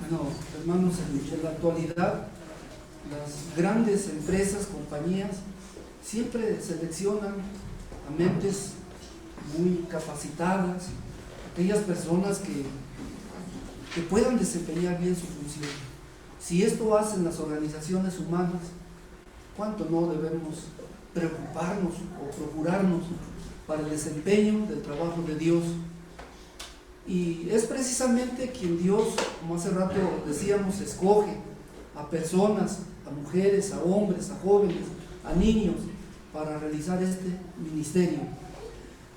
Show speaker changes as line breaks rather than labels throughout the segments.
Bueno, hermanos, en la actualidad las grandes empresas, compañías, siempre seleccionan a mentes muy capacitadas, aquellas personas que puedan desempeñar bien su función. Si esto hacen las organizaciones humanas, ¿cuánto no debemos preocuparnos o procurarnos para el desempeño del trabajo de Dios? Y es precisamente quien Dios, como hace rato decíamos, escoge a personas, a mujeres, a hombres, a jóvenes, a niños, para realizar este ministerio.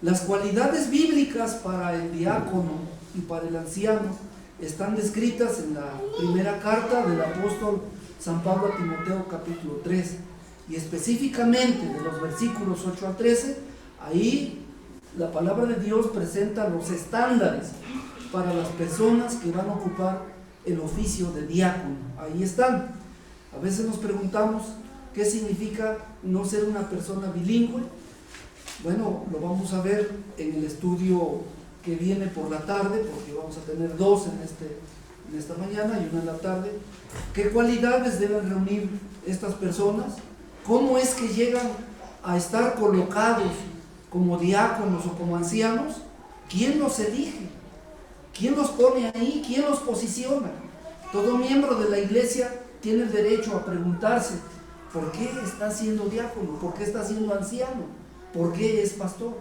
Las cualidades bíblicas para el diácono y para el anciano están descritas en la primera carta del apóstol San Pablo a Timoteo, capítulo 3, y específicamente de los versículos 8 al 13, ahí la palabra de Dios presenta los estándares para las personas que van a ocupar el oficio de diácono. Ahí están. A veces nos preguntamos qué significa no ser una persona bilingüe. Bueno, lo vamos a ver en el estudio que viene por la tarde, porque vamos a tener dos en esta mañana y una en la tarde. ¿Qué cualidades deben reunir estas personas? ¿Cómo es que llegan a estar colocados como diáconos o como ancianos? ¿Quién los elige? ¿Quién los pone ahí? ¿Quién los posiciona? Todo miembro de la iglesia tiene el derecho a preguntarse: ¿por qué está siendo diácono? ¿Por qué está siendo anciano? ¿Por qué es pastor?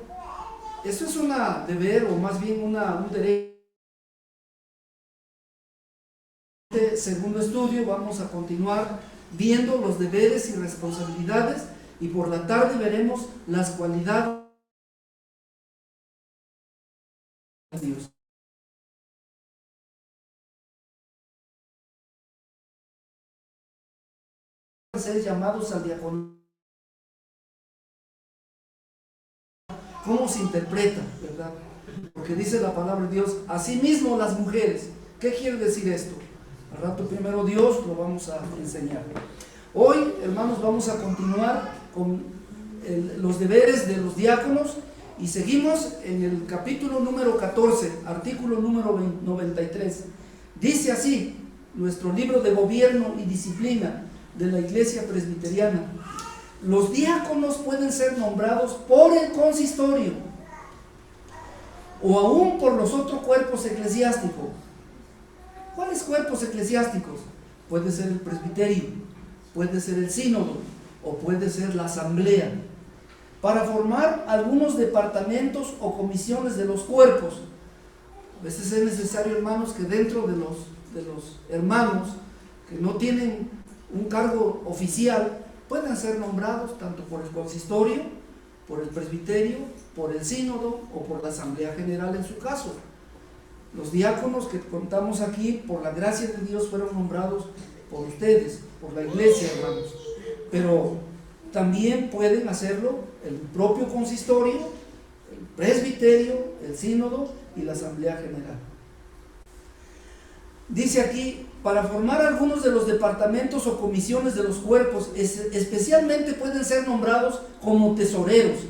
Eso es un deber, o más bien un derecho. En este segundo estudio vamos a continuar viendo los deberes y responsabilidades, y por la tarde veremos las cualidades de Dios. Ser llamados al diaconado. ¿Cómo se interpreta, verdad? Porque dice la palabra de Dios: asimismo las mujeres. ¿Qué quiere decir esto? Al rato primero Dios lo vamos a enseñar. Hoy, hermanos, vamos a continuar con los deberes de los diáconos, y seguimos en el capítulo número 14, artículo número 93. Dice así nuestro libro de gobierno y disciplina de la Iglesia Presbiteriana: los diáconos pueden ser nombrados por el consistorio o aún por los otros cuerpos eclesiásticos. ¿Cuáles cuerpos eclesiásticos? Puede ser el presbiterio, puede ser el sínodo o puede ser la asamblea, para formar algunos departamentos o comisiones de los cuerpos. A veces es necesario, hermanos, que dentro de los hermanos que no tienen un cargo oficial puedan ser nombrados tanto por el consistorio, por el presbiterio, por el sínodo o por la asamblea general en su caso. Los diáconos que contamos aquí, por la gracia de Dios, fueron nombrados por ustedes, por la iglesia, hermanos, pero también pueden hacerlo el propio consistorio, el presbiterio, el sínodo y la asamblea general. Dice aquí: para formar algunos de los departamentos o comisiones de los cuerpos, especialmente pueden ser nombrados como tesoreros.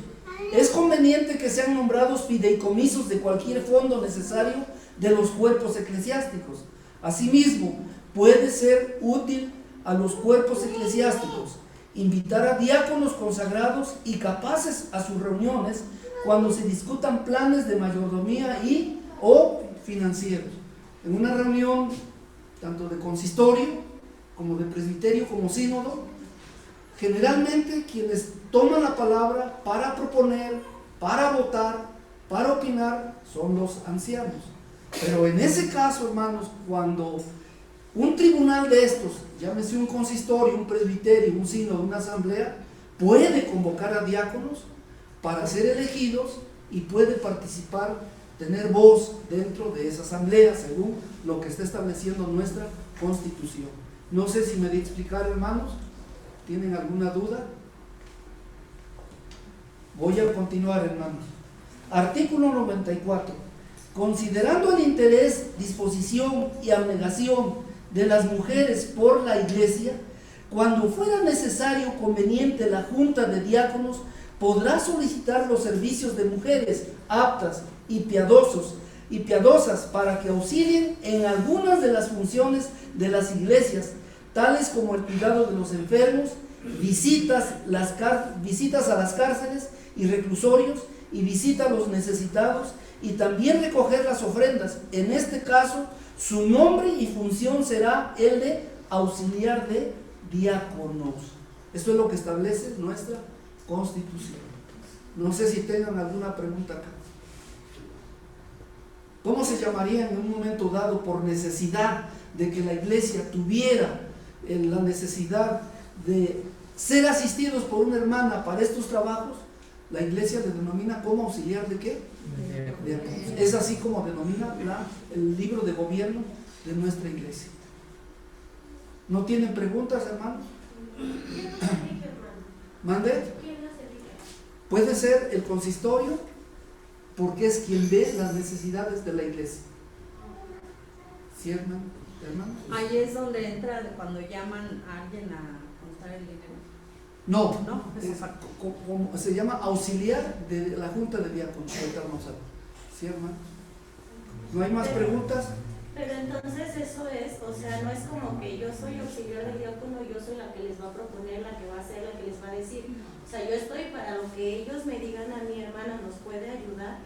Es conveniente que sean nombrados fideicomisos de cualquier fondo necesario de los cuerpos eclesiásticos. Asimismo, puede ser útil a los cuerpos eclesiásticos invitar a diáconos consagrados y capaces a sus reuniones cuando se discutan planes de mayordomía y o financieros. En una reunión tanto de consistorio como de presbiterio como sínodo, generalmente quienes toman la palabra para proponer, para votar, para opinar, son los ancianos. Pero en ese caso, hermanos, cuando un tribunal de estos, llámese un consistorio, un presbiterio, un sínodo, una asamblea, puede convocar a diáconos para ser elegidos y puede participar, tener voz dentro de esa asamblea, según lo que está estableciendo nuestra Constitución. No sé si me di a explicar, hermanos. ¿Tienen alguna duda? Voy a continuar, hermanos. Artículo 94. Considerando el interés, disposición y abnegación de las mujeres por la iglesia, cuando fuera necesario o conveniente, la junta de diáconos podrá solicitar los servicios de mujeres aptas y piadosos y piadosas para que auxilien en algunas de las funciones de las iglesias, tales como el cuidado de los enfermos, visitas a las cárceles y reclusorios, y visita a los necesitados, y también recoger las ofrendas. En este caso, su nombre y función será el de auxiliar de diáconos. Esto es lo que establece nuestra Constitución. No sé si tengan alguna pregunta acá. ¿Cómo se llamaría en un momento dado, por necesidad de que la iglesia tuviera la necesidad de ser asistidos por una hermana para estos trabajos? La iglesia le denomina como auxiliar de qué? De, es así como denomina el libro de gobierno de nuestra iglesia. ¿No tienen preguntas, hermanos? ¿Mande? Puede ser el consistorio, porque es quien ve las necesidades de la iglesia. ¿Sí, hermano?
Ahí es donde entra cuando llaman a alguien a contar el dinero.
No, se llama auxiliar de la Junta de Diáconos. ¿Sí, hermano? ¿No hay más preguntas?
Pero entonces eso es, o sea, no es como que yo soy auxiliar del diácono, yo soy la que les va a proponer, la que va a hacer, la que les va a decir. O sea, yo estoy para lo que ellos me digan a mi hermana, ¿nos puede ayudar?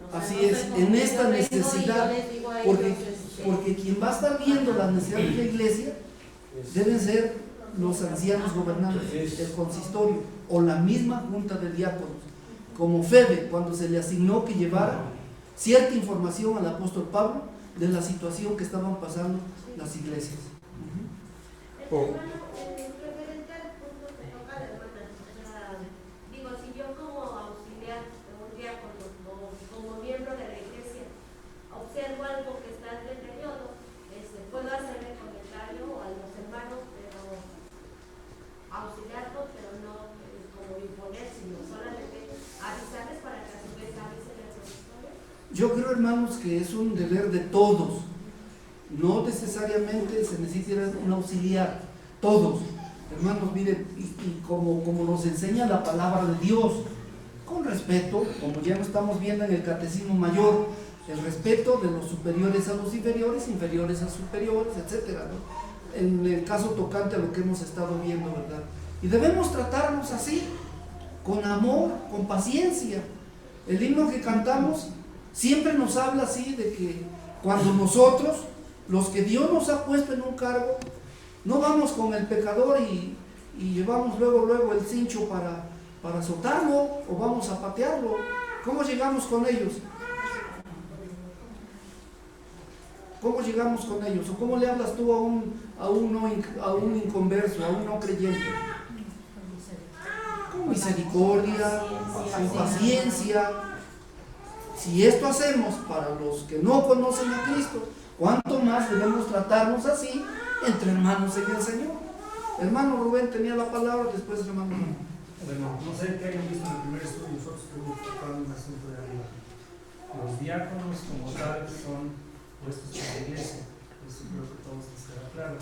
O sea,
así
no
es, en esta necesidad, porque quien va a estar viendo las necesidades de la iglesia deben ser los ancianos gobernantes, el consistorio o la misma junta de diáconos, como Febe, cuando se le asignó que llevara cierta información al apóstol Pablo de la situación que estaban pasando las iglesias.
Referente al punto que toca la hermana, digo, si yo como auxiliar de un diácono o como miembro de la iglesia observo algo que está en deterioro, puedo hacerle comentario a los hermanos, pero auxiliarlos, pero no como imponer, sino solamente avisarles para que a su vez avisen el consistorio.
Yo creo, hermanos, que es un deber de todos. No necesariamente se necesita un auxiliar. Todos. Hermanos, miren, y como nos enseña la palabra de Dios, con respeto, como ya lo estamos viendo en el Catecismo Mayor, el respeto de los superiores a los inferiores, inferiores a superiores, etcétera, ¿no? En el caso tocante a lo que hemos estado viendo, ¿verdad? Y debemos tratarnos así, con amor, con paciencia. El himno que cantamos siempre nos habla así de que cuando nosotros, los que Dios nos ha puesto en un cargo, no vamos con el pecador y llevamos luego el cincho para azotarlo o vamos a patearlo. ¿Cómo llegamos con ellos? ¿Cómo llegamos con ellos? ¿O cómo le hablas tú a un inconverso, a un no creyente? Con misericordia, con paciencia. Si esto hacemos para los que no conocen a Cristo, ¿cuánto más debemos tratarnos así entre hermanos en el Señor? Hermano Rubén tenía la palabra, después hermano.
Bueno, no sé qué hayan visto en el primer estudio, nosotros estuvimos tratando un asunto de arriba. Los diáconos como tal son puestos por la iglesia, eso creo que todos les queda claro.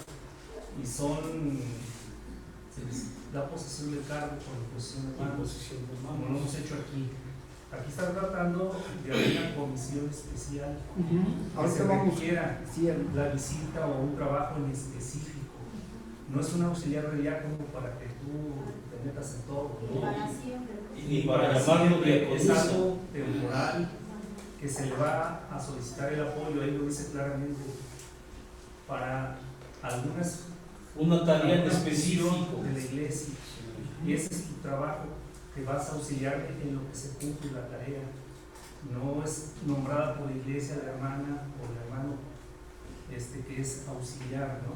Y se les da posesión del cargo por imposición de manos, como lo hemos hecho aquí. Aquí está tratando de haber una comisión especial que se requiera la visita o un trabajo en específico. No es un auxiliar de diácono para que tú te metas en todo, ¿no?
Para siempre.
Y para llamarlo es algo temporal que se le va a solicitar el apoyo, ahí lo dice claramente, para una tarea específica de la iglesia. Y ese es tu trabajo, que vas a auxiliar en lo que se cumple la tarea. No es nombrada por la iglesia la hermana o el hermano que es auxiliar, ¿no?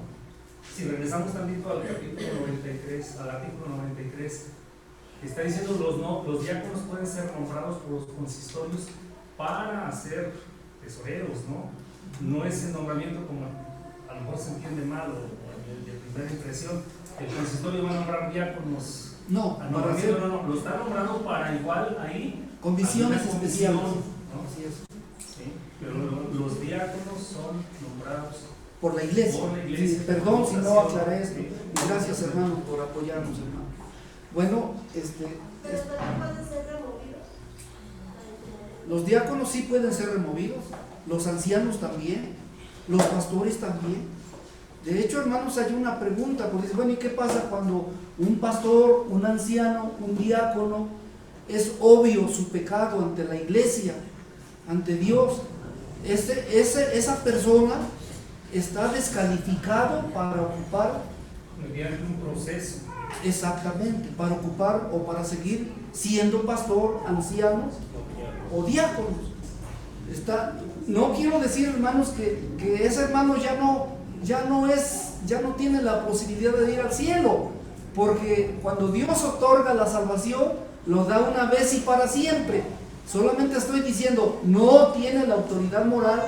Si regresamos también al capítulo 93, al artículo 93, está diciendo los diáconos pueden ser nombrados por los consistorios para ser tesoreros, ¿no? No es el nombramiento como a lo mejor se entiende mal o de primera impresión. El consistorio va a nombrar diáconos.
No,
lo está nombrando para igual ahí.
Condiciones especiales.
¿No? Así es. Sí, pero los diáconos son nombrados
por la iglesia. Sí, perdón si no aclaré esto. Y gracias, hermano, por apoyarnos, hermano. Bueno,
Pero también pueden ser removidos.
Los diáconos sí pueden ser removidos, los ancianos también, los pastores también. De hecho, hermanos, hay una pregunta, porque dice, bueno, ¿y qué pasa cuando un pastor, un anciano, un diácono, es obvio su pecado ante la iglesia, ante Dios? Esa persona está descalificado para ocupar,
mediante un proceso.
exactamente, para ocupar o para seguir siendo pastor, anciano o diáconos. No quiero decir, hermanos, que ese hermano ya no tiene la posibilidad de ir al cielo, porque cuando Dios otorga la salvación, lo da una vez y para siempre. Solamente estoy diciendo, no tiene la autoridad moral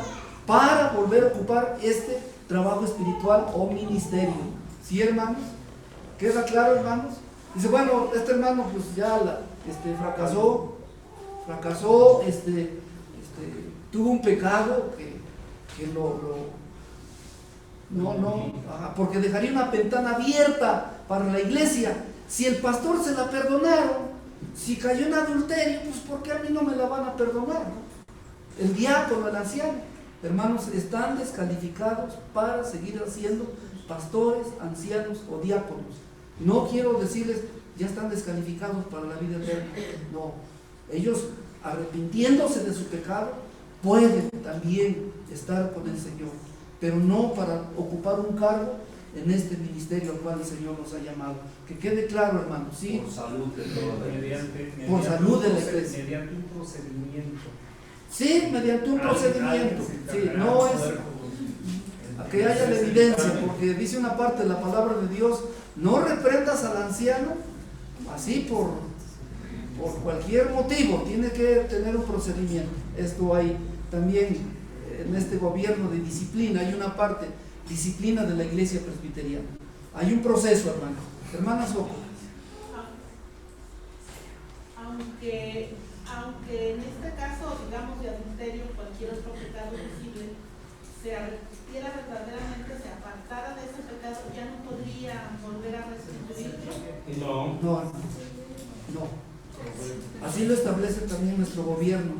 para volver a ocupar este trabajo espiritual o ministerio. ¿Sí, hermanos? ¿Queda claro, hermanos? Dice, bueno, este hermano pues ya fracasó, tuvo un pecado que porque dejaría una ventana abierta para la iglesia. Si el pastor se la perdonaron, si cayó en adulterio, pues ¿por qué a mí no me la van a perdonar, no? El diácono, el anciano, hermanos, están descalificados para seguir siendo pastores, ancianos o diáconos. No quiero decirles ya están descalificados para la vida eterna. No, ellos, arrepintiéndose de su pecado, pueden también estar con el Señor, pero no para ocupar un cargo en este ministerio al cual el Señor nos ha llamado. Que quede claro, hermanos, ¿sí?
Por salud de toda la iglesia.
Por salud de la iglesia.
Mediante un procedimiento.
Sí, mediante un procedimiento. Sí, no es que haya la evidencia, porque dice una parte de la palabra de Dios, no reprendas al anciano así por cualquier motivo, tiene que tener un procedimiento. Esto hay también en este gobierno de disciplina, hay una parte, disciplina de la iglesia presbiteriana. Hay un proceso, hermano. Hermana Soco.
Aunque en este caso, digamos, de adulterio, cualquier otro pecado posible, se arrepintiera verdaderamente, se apartara de ese pecado, ya no podría volver a restituirlo.
No. Así lo establece también nuestro gobierno,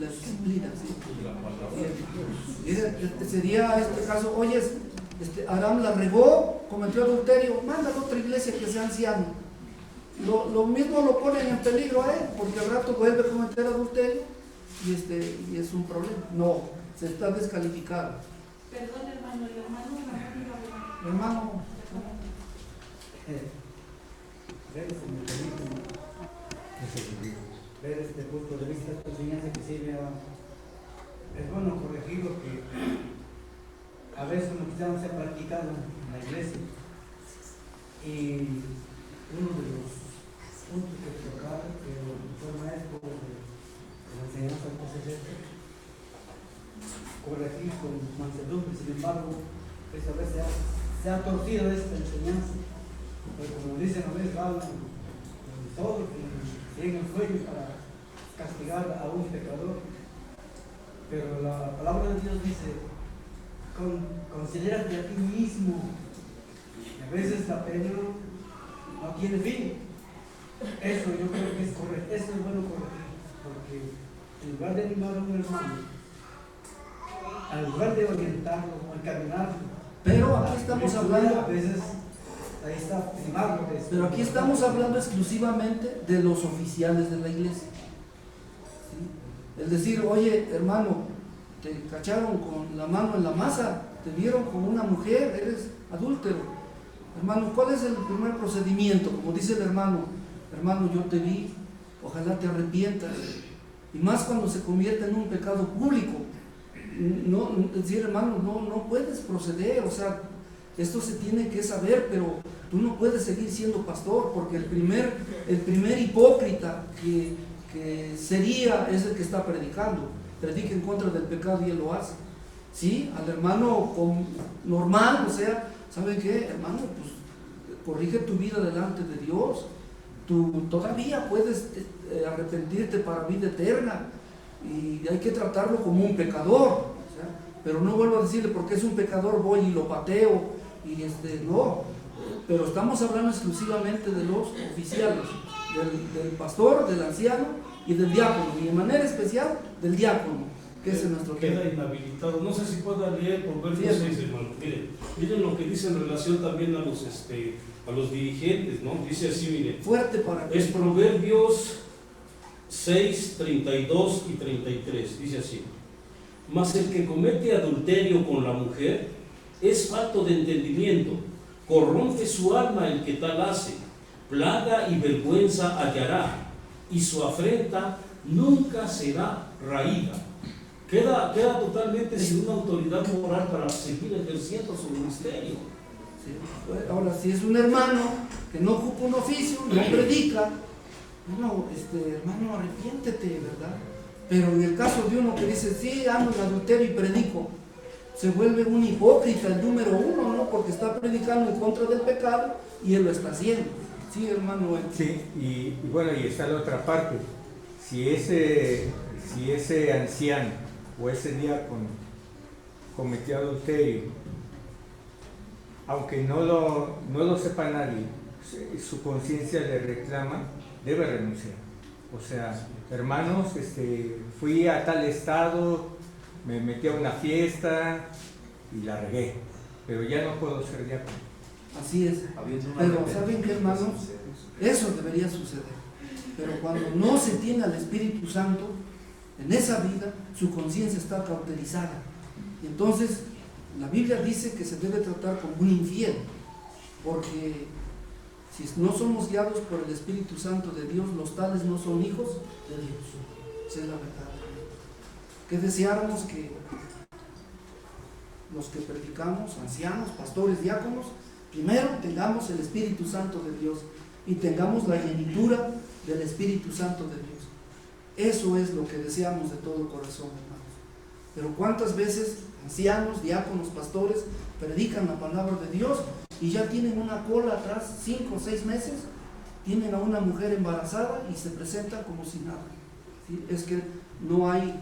la disciplina. ¿Sí? Sería este caso, oye, Aram la regó, cometió adulterio, mándalo a otra iglesia que sea anciano. Lo mismo lo ponen en peligro a él, porque al rato vuelve a cometer adulterio y es un problema. No, se está descalificado.
Perdón, hermano, el hermano no.
Hermano.
Ver este punto de vista, esta enseñanza que sirve es bueno corregir lo que a veces no se ha practicado en la iglesia. Y uno de los puntos que tocaba, que fue maestro de la enseñanza del PCC, corregir con mansedumbre. Sin embargo, esa vez se ha torcido esta enseñanza, pero como dicen a veces, hablan con todo, que tienen el fuego para castigar a un pecador, pero la palabra de Dios dice, considérate a ti mismo. Y a veces la pena no tiene fin. Eso yo creo que es correcto, eso es bueno corregir, porque en lugar de animar a un hermano, en lugar de orientarlo o encaminarlo,
pero aquí estamos hablando,
a veces ahí está primarlo.
Pero aquí estamos hablando exclusivamente de los oficiales de la iglesia. ¿Sí? Es decir, oye, hermano, te cacharon con la mano en la masa, te vieron con una mujer, eres adúltero. Hermano, ¿cuál es el primer procedimiento? Como dice el hermano, yo te vi, ojalá te arrepientas. Y más cuando se convierte en un pecado público. No, decir, hermano, no puedes proceder, o sea, esto se tiene que saber, pero tú no puedes seguir siendo pastor, porque el primer hipócrita que sería es el que está predicando. Predica en contra del pecado y él lo hace. ¿Sí? Al hermano normal, o sea, ¿saben qué, hermano? Pues corrige tu vida delante de Dios. Tú todavía puedes arrepentirte para vida eterna y hay que tratarlo como un pecador. O sea, pero no vuelvo a decirle porque es un pecador voy y lo pateo y no. Pero estamos hablando exclusivamente de los oficiales, del pastor, del anciano y del diácono, y de manera especial del diácono, que es nuestro tema.
Queda inhabilitado. No sé si pueda leer por verso 6, hermano. Miren lo que dice en relación también a los dirigentes, ¿no? Dice así, miren.
Fuerte para que...
Es Proverbios 6, 32 y 33. Dice así: mas el que comete adulterio con la mujer es falto de entendimiento, corrompe su alma el que tal hace, plaga y vergüenza hallará, y su afrenta nunca será raída. Queda totalmente sin una autoridad moral para seguir ejerciendo su ministerio.
Sí. Ahora, si es un hermano que no ocupa un oficio, no predica, no, hermano, arrepiéntete, ¿verdad? Pero en el caso de uno que dice, sí, ando en adulterio y predico, se vuelve un hipócrita, el número uno, ¿no? Porque está predicando en contra del pecado y él lo está haciendo. Sí, hermano.
Sí, y bueno, y está la otra parte. Si ese anciano o ese diácono cometió adulterio, aunque no lo sepa nadie, su conciencia le reclama, debe renunciar. O sea, hermanos, fui a tal estado, me metí a una fiesta y la regué, pero ya no puedo ser diácono.
Así es. Pero ¿saben qué, hermanos? Eso debería suceder. Pero cuando no se tiene al Espíritu Santo en esa vida, su conciencia está cauterizada. Y entonces la Biblia dice que se debe tratar como un infiel, porque si no somos guiados por el Espíritu Santo de Dios, los tales no son hijos de Dios. Esa es la verdad. Que deseáramos que los que predicamos, ancianos, pastores, diáconos, primero tengamos el Espíritu Santo de Dios y tengamos la llenura del Espíritu Santo de Dios. Eso es lo que deseamos de todo corazón, hermanos. Pero ¿cuántas veces ancianos, diáconos, pastores predican la palabra de Dios y ya tienen una cola atrás, 5 o 6 meses, tienen a una mujer embarazada y se presentan como si nada? ¿Sí? Es que no hay,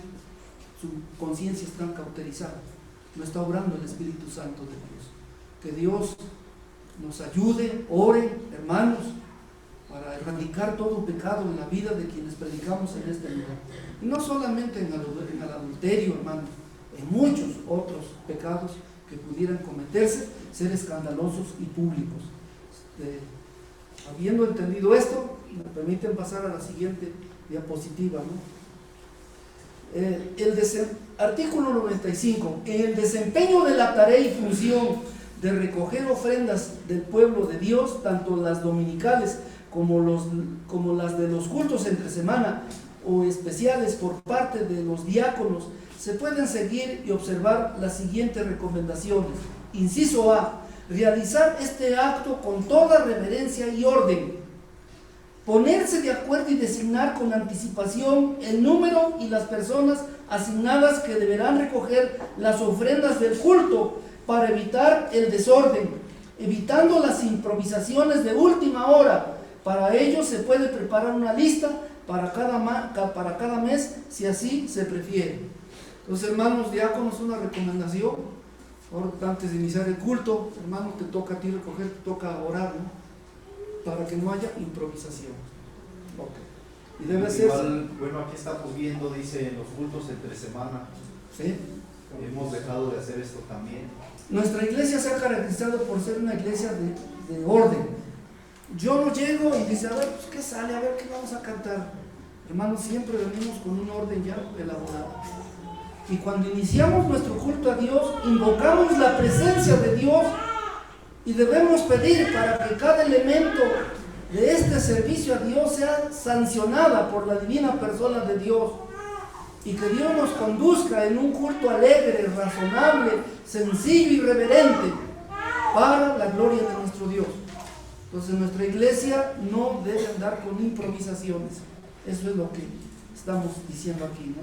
su conciencia está cauterizada, no está obrando el Espíritu Santo de Dios. Que Dios nos ayude, oren, hermanos, para erradicar todo pecado en la vida de quienes predicamos en este lugar. Y no solamente en el adulterio, hermanos, en muchos otros pecados que pudieran cometerse, ser escandalosos y públicos. Habiendo entendido esto, me permiten pasar a la siguiente diapositiva, ¿no? Artículo 95. En el desempeño de la tarea y función de recoger ofrendas del pueblo de Dios, tanto las dominicales como las de los cultos entre semana o especiales por parte de los diáconos, se pueden seguir y observar las siguientes recomendaciones. Inciso A: realizar este acto con toda reverencia y orden. Ponerse de acuerdo y designar con anticipación el número y las personas asignadas que deberán recoger las ofrendas del culto para evitar el desorden, evitando las improvisaciones de última hora. Para ello se puede preparar una lista para cada mes, si así se prefiere. Entonces, hermanos diáconos, una recomendación. Ahora, antes de iniciar el culto, hermano, te toca a ti recoger, te toca orar, ¿no? Para que no haya improvisación. Okay. Y debe ser...
Bueno, aquí estamos viendo, dice, en los cultos entre semana.
¿Sí?
Hemos dejado de hacer esto también.
Nuestra iglesia se ha caracterizado por ser una iglesia de orden. Yo no llego y dice, a ver, pues, ¿qué sale? A ver, ¿qué vamos a cantar? Hermanos, siempre venimos con un orden ya elaborado. Y cuando iniciamos nuestro culto a Dios, invocamos la presencia de Dios y debemos pedir para que cada elemento de este servicio a Dios sea sancionada por la divina persona de Dios, y que Dios nos conduzca en un culto alegre, razonable, sencillo y reverente para la gloria de nuestro Dios. Entonces, nuestra iglesia no debe andar con improvisaciones. Eso es lo que estamos diciendo aquí, ¿no?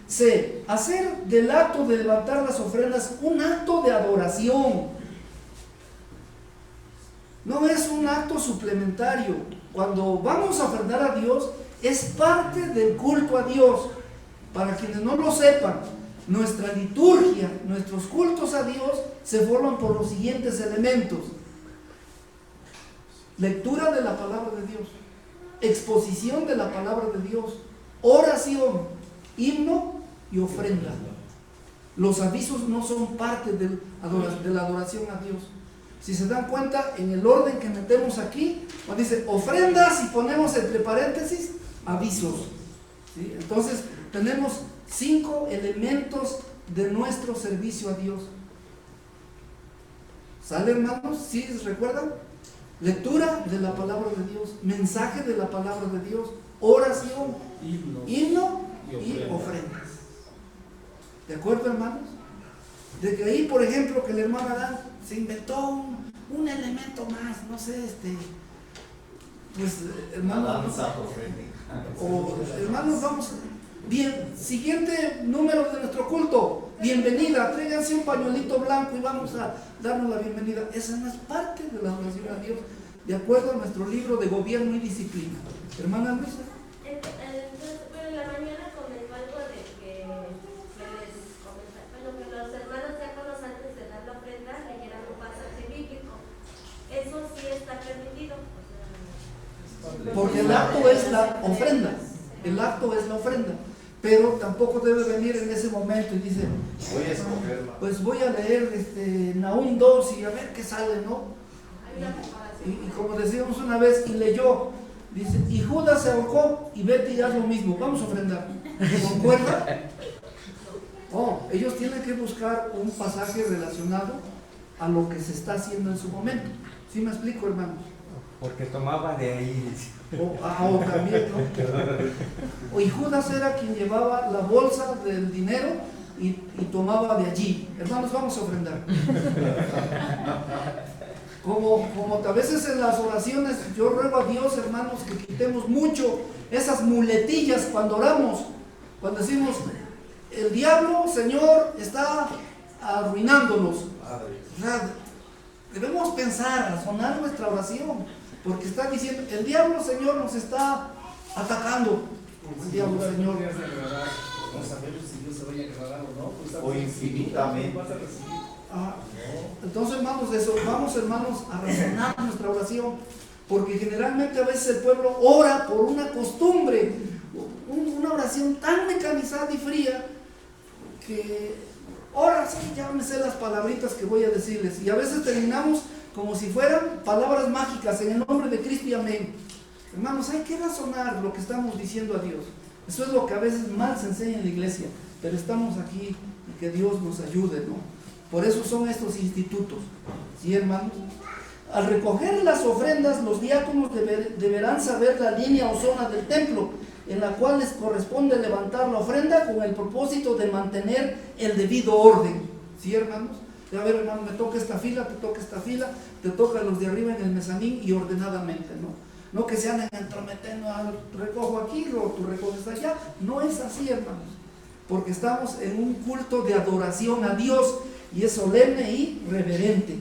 C. Hacer del acto de levantar las ofrendas un acto de adoración. No es un acto suplementario. Cuando vamos a ofrendar a Dios, es parte del culto a Dios. Para quienes no lo sepan, nuestra liturgia, nuestros cultos a Dios se forman por los siguientes elementos: lectura de la palabra de Dios, exposición de la palabra de Dios, oración, himno y ofrenda. Los avisos no son parte de la adoración a Dios. Si se dan cuenta, en el orden que metemos aquí, cuando dice ofrendas y ponemos entre paréntesis avisos, ¿sí? Entonces tenemos 5 elementos de nuestro servicio a Dios. ¿Sale, hermanos? ¿Sí recuerdan? Lectura de la palabra de Dios, mensaje de la palabra de Dios, oración, himno y ofrendas. ¿De acuerdo, hermanos? De que ahí, por ejemplo, que el hermano Adán se inventó un elemento más, no sé, pues, hermanos, hermanos, vamos, bien, siguiente número de nuestro culto, bienvenida, tráiganse un pañuelito blanco y vamos a darnos la bienvenida. Esa no es parte de la adoración a Dios, de acuerdo a nuestro libro de gobierno y disciplina. Hermana Luisa.
Entonces, bueno, en la mañana comentó algo de que los hermanos diáconos antes de dar la ofrenda leyeran un pasaje bíblico. Eso sí está permitido.
Porque el acto es la ofrenda. El acto es la ofrenda. Pero tampoco debe venir en ese momento y dice,
voy a escogerla.
Pues voy a leer Nahum 2 y a ver qué sale, ¿no? Y como decíamos una vez, y leyó, dice, y Judas se ahorcó y vete y haz lo mismo, vamos a ofrendar. ¿Concuerda? Oh, ellos tienen que buscar un pasaje relacionado a lo que se está haciendo en su momento. ¿Sí me explico, hermanos?
Porque tomaba de ahí.
O también, ¿no? Y Judas era quien llevaba la bolsa del dinero y tomaba de allí. Hermanos, vamos a ofrendar. Como a veces en las oraciones yo ruego a Dios, hermanos, que quitemos mucho esas muletillas cuando oramos, cuando decimos, el diablo, Señor, está arruinándonos. O sea, debemos pensar, razonar nuestra oración, porque está diciendo, el diablo, Señor, nos está atacando. El diablo, Señor.
No sabemos si Dios se vaya a agradar o no. Pues, o infinitamente.
Entonces, hermanos, vamos, hermanos, a razonar nuestra oración, porque generalmente a veces el pueblo ora por una costumbre, una oración tan mecanizada y fría, que ahora sí, ya me sé las palabritas que voy a decirles, y a veces terminamos como si fueran palabras mágicas, en el nombre de Cristo y amén. Hermanos, hay que razonar lo que estamos diciendo a Dios. Eso es lo que a veces mal se enseña en la iglesia, pero estamos aquí y que Dios nos ayude, ¿no? Por eso son estos institutos, ¿sí, hermanos? Al recoger las ofrendas, los diáconos deberán saber la línea o zona del templo, en la cual les corresponde levantar la ofrenda con el propósito de mantener el debido orden, ¿sí, hermanos? A ver, hermano, me toca esta fila, te toca esta fila, te toca los de arriba en el mezanín y ordenadamente, ¿no? No que se anden entrometiendo, recojo aquí, o tú recoges allá. No es así, hermanos, porque estamos en un culto de adoración a Dios y es solemne y reverente.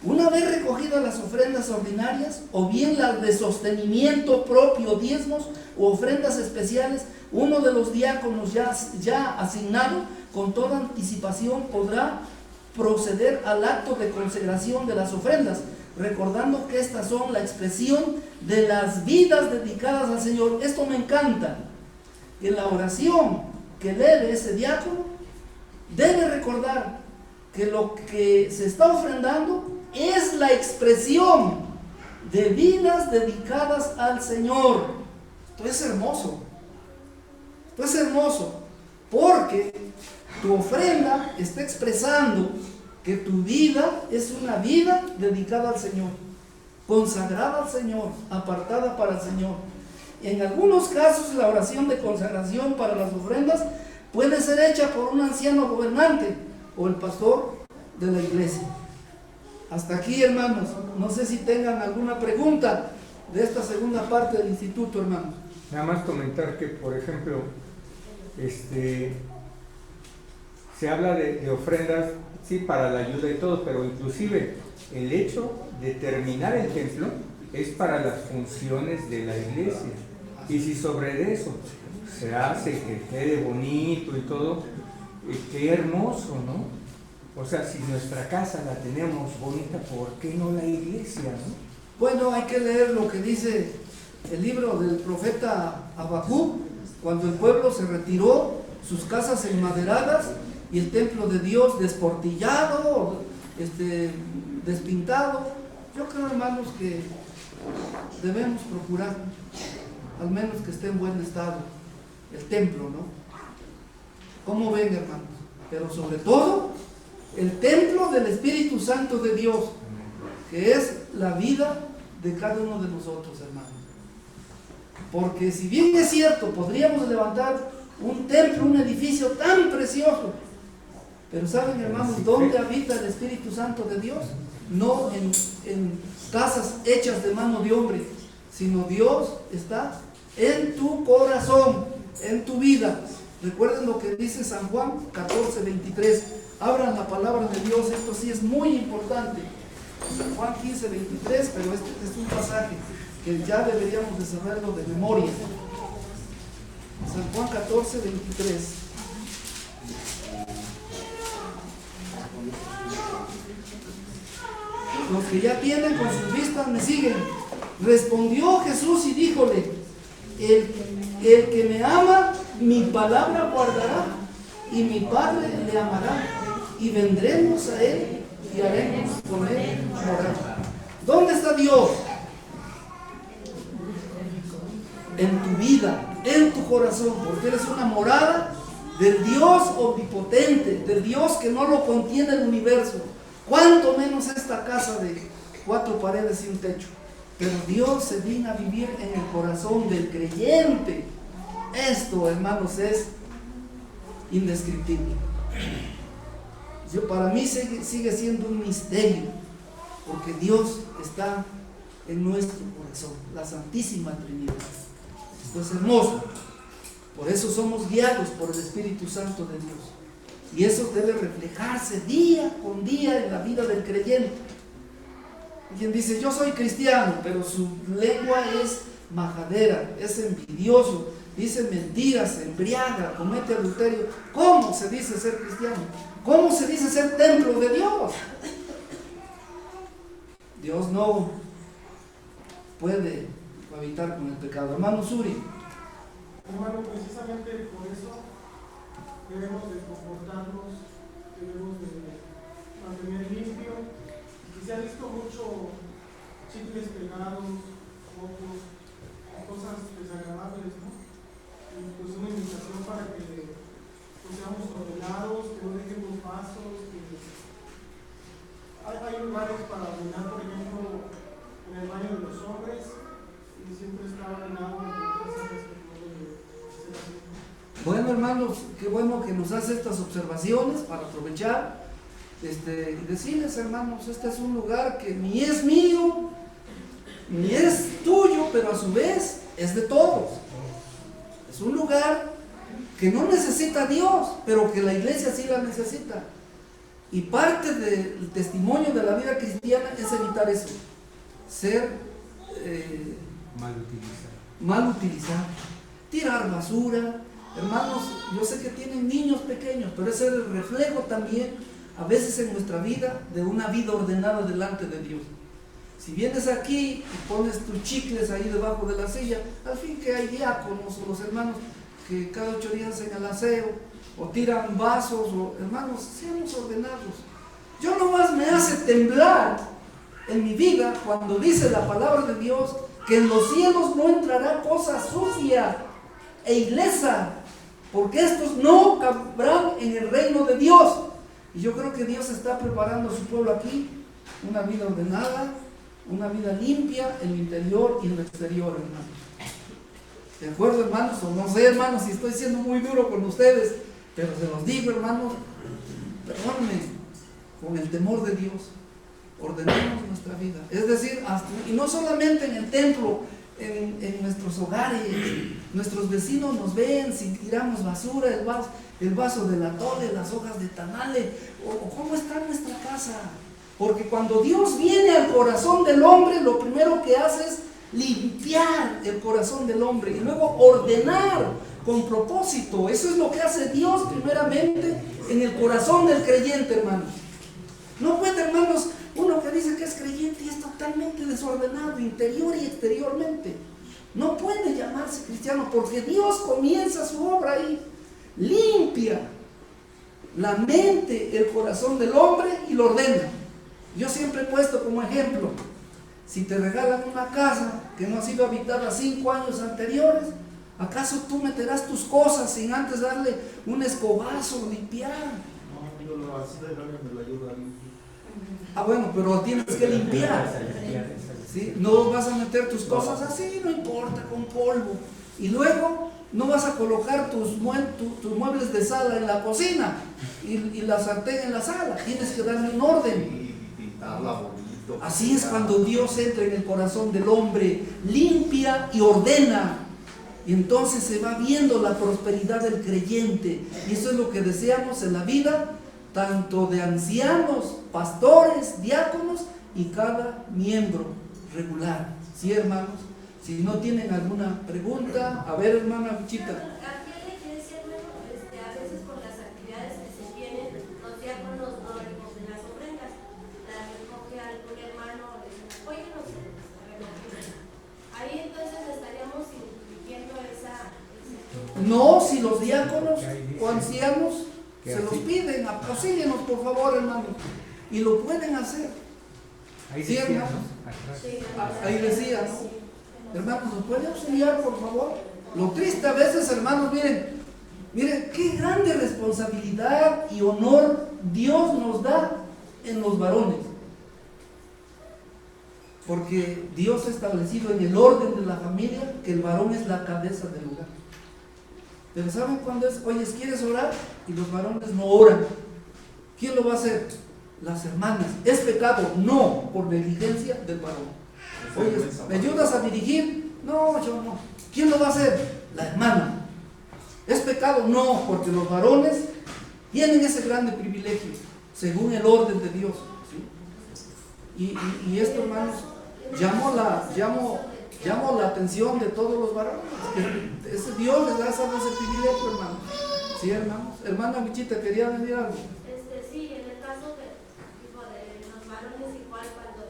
Una vez recogidas las ofrendas ordinarias o bien las de sostenimiento propio, diezmos o ofrendas especiales, uno de los diáconos ya asignado con toda anticipación podrá proceder al acto de consagración de las ofrendas, recordando que estas son la expresión de las vidas dedicadas al Señor. Esto me encanta, que la oración que lee ese diácono debe recordar que lo que se está ofrendando es la expresión de vidas dedicadas al Señor. Esto es hermoso. Esto es hermoso, porque tu ofrenda está expresando que tu vida es una vida dedicada al Señor, consagrada al Señor, apartada para el Señor. En algunos casos la oración de consagración para las ofrendas puede ser hecha por un anciano gobernante o el pastor de la iglesia. Hasta aquí, hermanos, no sé si tengan alguna pregunta de esta segunda parte del instituto, hermanos.
Nada más comentar que, por ejemplo, se habla de ofrendas, sí, para la ayuda y todo, pero inclusive el hecho de terminar el templo es para las funciones de la iglesia. Y si sobre eso se hace que quede bonito y todo, qué hermoso, ¿no? O sea, si nuestra casa la tenemos bonita, ¿por qué no la iglesia, no?
Bueno, hay que leer lo que dice el libro del profeta Habacuc, cuando el pueblo se retiró, sus casas enmaderadas y el templo de Dios desportillado, despintado. Yo creo, hermanos, que debemos procurar al menos que esté en buen estado el templo, ¿no? ¿Cómo ven, hermanos? Pero sobre todo el templo del Espíritu Santo de Dios, que es la vida de cada uno de nosotros, hermanos. Porque si bien es cierto, podríamos levantar un templo, un edificio tan precioso, pero ¿saben, hermanos, dónde habita el Espíritu Santo de Dios? No en casas hechas de mano de hombre, sino Dios está en tu corazón, en tu vida. Recuerden lo que dice San Juan 14:23. Abran la palabra de Dios, esto sí es muy importante. San Juan 15:23, pero este es un pasaje que ya deberíamos de saberlo de memoria. San Juan 14:23. Los que ya tienen con sus vistas me siguen. Respondió Jesús y díjole: el que me ama, mi palabra guardará, y mi Padre le amará, y vendremos a él y haremos con él morada. ¿Dónde está Dios? En tu vida, en tu corazón, porque eres una morada del Dios omnipotente, del Dios que no lo contiene el universo, cuanto menos esta casa de 4 paredes y un techo. Pero Dios se vino a vivir en el corazón del creyente. Esto, hermanos, es indescriptible. Para mí sigue siendo un misterio, porque Dios está en nuestro corazón, la Santísima Trinidad. Esto es hermoso. Por eso somos guiados por el Espíritu Santo de Dios. Y eso debe reflejarse día con día en la vida del creyente. Quien dice: yo soy cristiano, pero su lengua es majadera, es envidioso, dice mentiras, se embriaga, comete adulterio. ¿Cómo se dice ser cristiano? ¿Cómo se dice ser templo de Dios? Dios no puede habitar con el pecado. Hermano Suri.
Hermano, precisamente por eso debemos de comportarnos, debemos de mantener limpio. Y se ha visto mucho chicles pegados, focos, cosas desagradables, ¿no? Y pues una invitación para que pues, seamos ordenados, que no dejemos pasos, que hay lugares para ordenar, por ejemplo, en el baño de los hombres, y siempre está ordenado en cosas que no deben ser así.
Bueno, hermanos, qué bueno que nos hace estas observaciones para aprovechar y decirles, hermanos, este es un lugar que ni es mío, ni es tuyo, pero a su vez es de todos. Es un lugar que no necesita a Dios, pero que la iglesia sí la necesita. Y parte del testimonio de la vida cristiana es evitar eso, ser mal utilizado, tirar basura. Hermanos, yo sé que tienen niños pequeños, pero ese es el reflejo también a veces en nuestra vida de una vida ordenada delante de Dios. Si vienes aquí y pones tus chicles ahí debajo de la silla, al fin que hay diáconos o los hermanos que cada 8 días hacen el aseo o tiran vasos, o hermanos, seamos ordenados. Yo nomás me hace temblar en mi vida cuando dice la palabra de Dios que en los cielos no entrará cosa sucia e ilesa, porque estos no cabrán en el reino de Dios. Y yo creo que Dios está preparando a su pueblo aquí una vida ordenada, una vida limpia en el interior y en el exterior, hermanos. ¿De acuerdo, hermanos? O no sé, hermanos, si estoy siendo muy duro con ustedes, pero se los digo, hermanos, perdónenme, con el temor de Dios, ordenemos nuestra vida. Es decir, y no solamente en el templo, en nuestros hogares, nuestros vecinos nos ven si tiramos basura, el vaso del atole, las hojas de tamale, o cómo está nuestra casa. Porque cuando Dios viene al corazón del hombre, lo primero que hace es limpiar el corazón del hombre y luego ordenar con propósito. Eso es lo que hace Dios primeramente en el corazón del creyente, hermanos. No puede, hermanos, uno que dice que es creyente y es totalmente desordenado, interior y exteriormente. no puede llamarse cristiano, porque Dios comienza su obra ahí, limpia la mente, el corazón del hombre y lo ordena. Yo siempre he puesto como ejemplo, si te regalan una casa que no ha sido habitada 5 años anteriores, ¿acaso tú meterás tus cosas sin antes darle un escobazo, limpiar?
No, yo lo así de grande me lo ayuda a mí.
Ah, bueno, pero tienes que limpiar, ¿sí? No vas a meter tus cosas así, no importa, con polvo. Y luego no vas a colocar tus muebles de sala en la cocina y la sartén en la sala. Tienes que darle un orden.
Y pintarla bonito.
Así es cuando Dios entra en el corazón del hombre, limpia y ordena. Y entonces se va viendo la prosperidad del creyente. Y eso es lo que deseamos en la vida, tanto de ancianos, pastores, diáconos y cada miembro regular. ¿Sí, hermanos? Si no tienen alguna pregunta, a ver, hermana Chita.
Aquí en la iglesia, hermano, a veces por las actividades que se tienen, los diáconos no recogen las ofrendas, las recoge algún hermano, les dice, oye, no sé, ahí entonces estaríamos infringiendo esa...
No, si los diáconos o ancianos se los piden, auxílienos por favor, hermano, y lo pueden hacer.
Ahí
¿Sí,
decía,
hermano?
¿no?
Ahí decía, ¿no? Hermanos, ¿nos puede auxiliar, por favor? Lo triste a veces, hermanos, miren, qué grande responsabilidad y honor Dios nos da en los varones. Porque Dios ha establecido en el orden de la familia que el varón es la cabeza del hogar. Pero ¿saben cuándo es? Oye, ¿quieres orar? Y los varones no oran. ¿Quién lo va a hacer? Las hermanas. ¿Es pecado? No, por negligencia del varón. Oye, ¿me ayudas a dirigir? No, yo no. ¿Quién lo va a hacer? La hermana. ¿Es pecado? No, porque los varones tienen ese grande privilegio, según el orden de Dios. ¿Sí? Y esto, hermanos, llamo la atención de todos los varones. Ese Dios les da ese privilegio, hermanos. ¿Sí, hermanos? Hermana Michita, ¿quería decir algo?
Sí, en el caso de los varones, igual cuando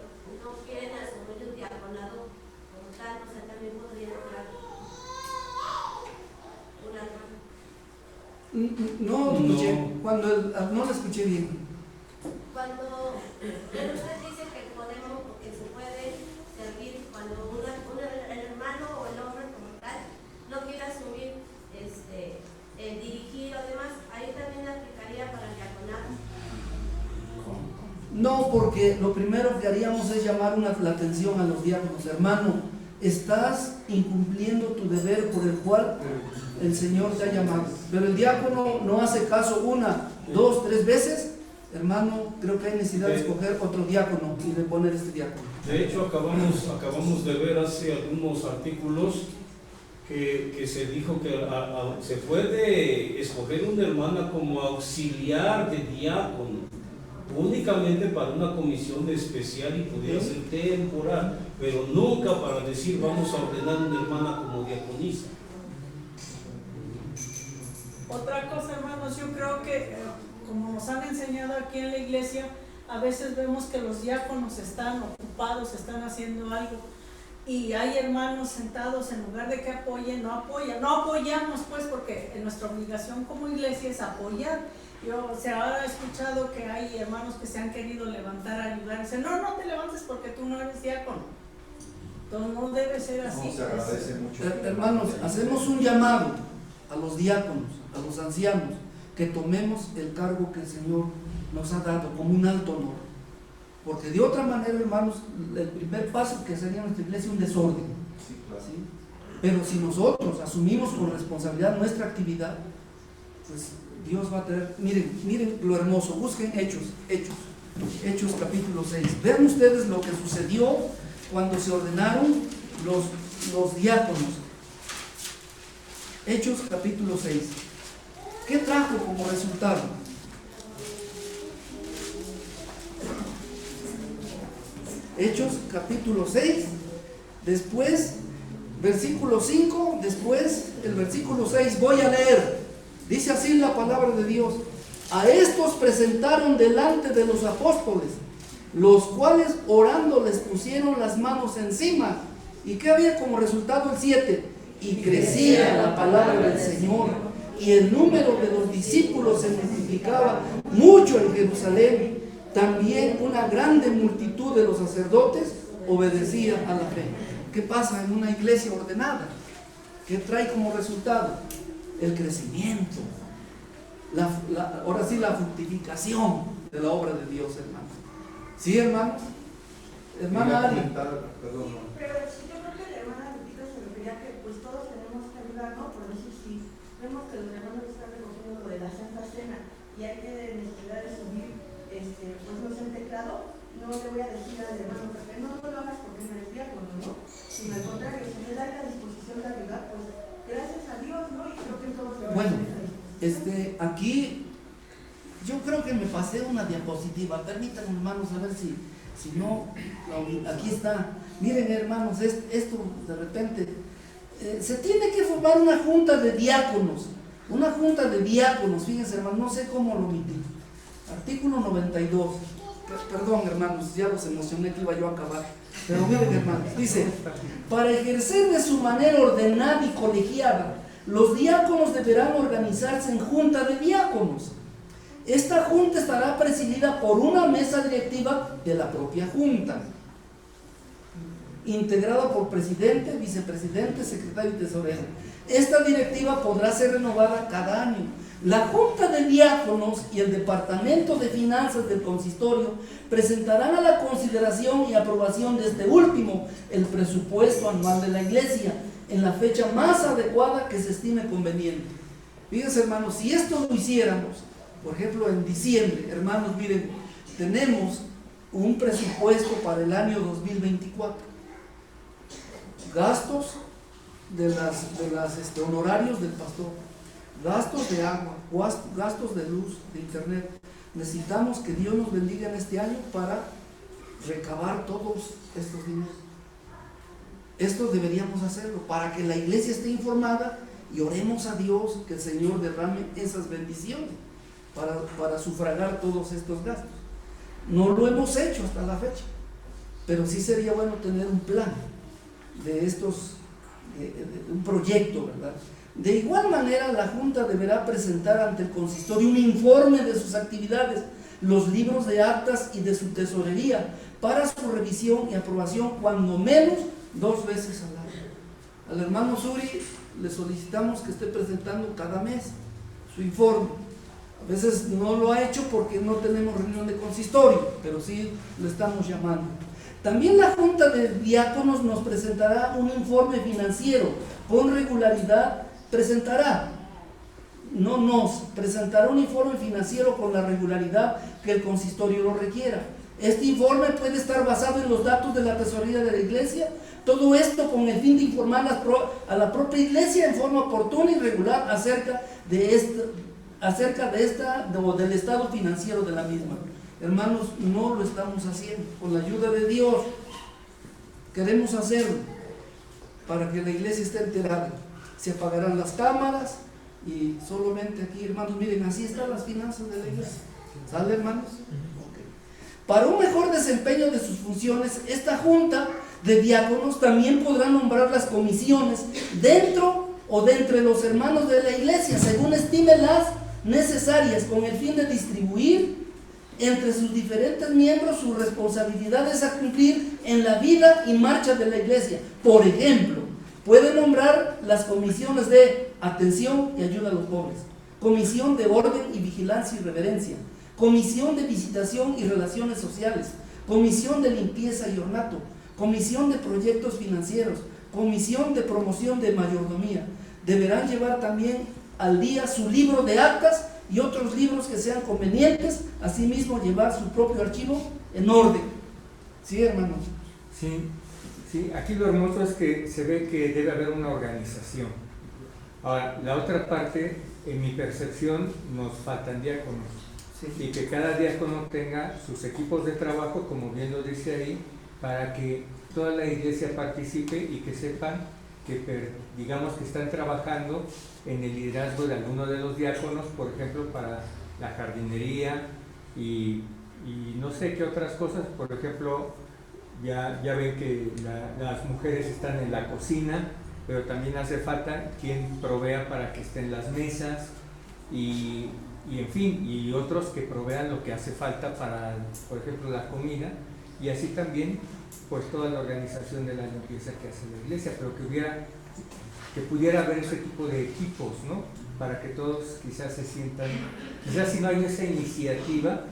no quieren asumir un diaconado como tal, o sea, también podría entrar una hermana.
No escuché, no la escuché bien.
Cuando usted dice que podemos, que se puede servir, cuando el hermano o el hombre como tal no quiere asumir el dirigir o demás, ahí también aplicaría para el diaconado.
No, porque lo primero que haríamos es llamar la atención a los diáconos. Hermano, estás incumpliendo tu deber por el cual el Señor te ha llamado. Pero el diácono no hace caso 1, 2, 3 veces. Hermano, creo que hay necesidad de escoger otro diácono y de poner este diácono.
De hecho, acabamos de ver hace algunos artículos que se dijo que se puede escoger una hermana como auxiliar de diácono, únicamente para una comisión especial y pudiera ser temporal, pero nunca para decir vamos a ordenar una hermana como diaconisa.
Otra cosa, hermanos, yo creo que como nos han enseñado aquí en la iglesia, a veces vemos que los diáconos están ocupados, están haciendo algo y hay hermanos sentados, en lugar de que apoyen, no apoyamos pues, porque nuestra obligación como iglesia es apoyar. Ahora he escuchado que hay hermanos que se han querido levantar a ayudar y dicen, no te levantes porque tú no eres diácono. Entonces no debe ser así.
No, se agradece mucho.
Hermanos, hacemos un llamado a los diáconos, a los ancianos, que tomemos el cargo que el Señor nos ha dado como un alto honor. Porque de otra manera, hermanos, el primer paso que sería en nuestra iglesia es un desorden.
Sí, claro.
¿Sí? Pero si nosotros asumimos con responsabilidad nuestra actividad, pues Dios va a traer. Miren lo hermoso, busquen Hechos capítulo 6. Vean ustedes lo que sucedió cuando se ordenaron los diáconos. Hechos capítulo 6. ¿Qué trajo como resultado? Hechos capítulo 6, después versículo 5, después el versículo 6, voy a leer, dice así la palabra de Dios: a estos presentaron delante de los apóstoles, los cuales orando les pusieron las manos encima ¿Y qué había como resultado el 7? Y crecía la palabra del Señor, y el número de los discípulos se multiplicaba mucho en Jerusalén. También una grande multitud de los sacerdotes obedecía a la fe. ¿Qué pasa en una iglesia ordenada? ¿Qué trae como resultado? El crecimiento. Ahora sí, la fructificación de la obra de Dios, hermano. ¿Sí, hermano? Hermana Ari.
Pero yo creo que la hermana Lupita se refería que pues todos tenemos que ayudar, ¿no? Por decir, si vemos que los hermanos están recogiendo lo de la Santa Cena y hay que necesidad de subir, pues no sé, un teclado, no le voy a decir al hermano Pepe, no lo hagas porque no eres diácono, ¿no? Sino al contrario, si me da la disposición de ayudar, pues gracias a Dios, ¿no? Y creo que todos se
Bueno, aquí yo creo que me pasé una diapositiva. Permítanme, hermanos, a ver si no, aquí está. Miren, hermanos, esto de repente se tiene que formar una junta de diáconos. Una junta de diáconos, fíjense, hermanos, no sé cómo lo omití. Artículo 92. Perdón, hermanos, ya los emocioné que iba yo a acabar. Pero miren, hermanos, dice: para ejercer de su manera ordenada y colegiada, los diáconos deberán organizarse en junta de diáconos. Esta junta estará presidida por una mesa directiva de la propia junta, integrada por presidente, vicepresidente, secretario y tesorero. Esta directiva podrá ser renovada cada año. La Junta de Diáconos y el Departamento de Finanzas del Consistorio presentarán a la consideración y aprobación de este último el presupuesto anual de la Iglesia en la fecha más adecuada que se estime conveniente. Fíjense, hermanos, si esto lo hiciéramos, por ejemplo, en diciembre, hermanos, miren, tenemos un presupuesto para el año 2024. Gastos de las honorarios del pastor, gastos de agua, gastos de luz, de internet. Necesitamos que Dios nos bendiga en este año para recabar todos estos dineros. Esto deberíamos hacerlo para que la iglesia esté informada y oremos a Dios que el Señor derrame esas bendiciones para sufragar todos estos gastos. No lo hemos hecho hasta la fecha, pero sí sería bueno tener un plan de estos, un proyecto, ¿verdad? De igual manera, la Junta deberá presentar ante el consistorio un informe de sus actividades, los libros de actas y de su tesorería para su revisión y aprobación cuando menos 2 veces al año. Al hermano Suri le solicitamos que esté presentando cada mes su informe. A veces no lo ha hecho porque no tenemos reunión de consistorio, pero sí lo estamos llamando. También la Junta de Diáconos nos presentará un informe financiero con regularidad. Presentará un informe financiero con la regularidad que el consistorio lo requiera. Este informe puede estar basado en los datos de la tesorería de la iglesia, todo esto con el fin de informar a la propia iglesia en forma oportuna y regular acerca del estado financiero de la misma. Hermanos, no lo estamos haciendo. Con la ayuda de Dios queremos hacerlo para que la iglesia esté enterada. Se apagarán las cámaras y solamente aquí, hermanos, miren, así están las finanzas de la iglesia. ¿Sale, hermanos? Okay. Para un mejor desempeño de sus funciones, esta junta de diáconos también podrá nombrar las comisiones dentro o de entre los hermanos de la iglesia, según estime las necesarias, con el fin de distribuir entre sus diferentes miembros sus responsabilidades a cumplir en la vida y marcha de la iglesia. Por ejemplo, puede nombrar las comisiones de atención y ayuda a los pobres, comisión de orden y vigilancia y reverencia, comisión de visitación y relaciones sociales, comisión de limpieza y ornato, comisión de proyectos financieros, comisión de promoción de mayordomía. Deberán llevar también al día su libro de actas y otros libros que sean convenientes, asimismo llevar su propio archivo en orden. ¿Sí, hermanos?
Sí. Sí, aquí lo hermoso es que se ve que debe haber una organización. Ahora, la otra parte, en mi percepción, nos faltan diáconos. Sí. Y que cada diácono tenga sus equipos de trabajo, como bien lo dice ahí, para que toda la iglesia participe y que sepan que, digamos, que están trabajando en el liderazgo de alguno de los diáconos, por ejemplo, para la jardinería y no sé qué otras cosas, por ejemplo, Ya ven que las mujeres están en la cocina, pero también hace falta quien provea para que estén las mesas y en fin, y otros que provean lo que hace falta para, por ejemplo, la comida, y así también pues toda la organización de la limpieza que hace la iglesia, pero que pudiera haber ese tipo de equipos, ¿no? Para que todos quizás se sientan, quizás si no hay esa iniciativa,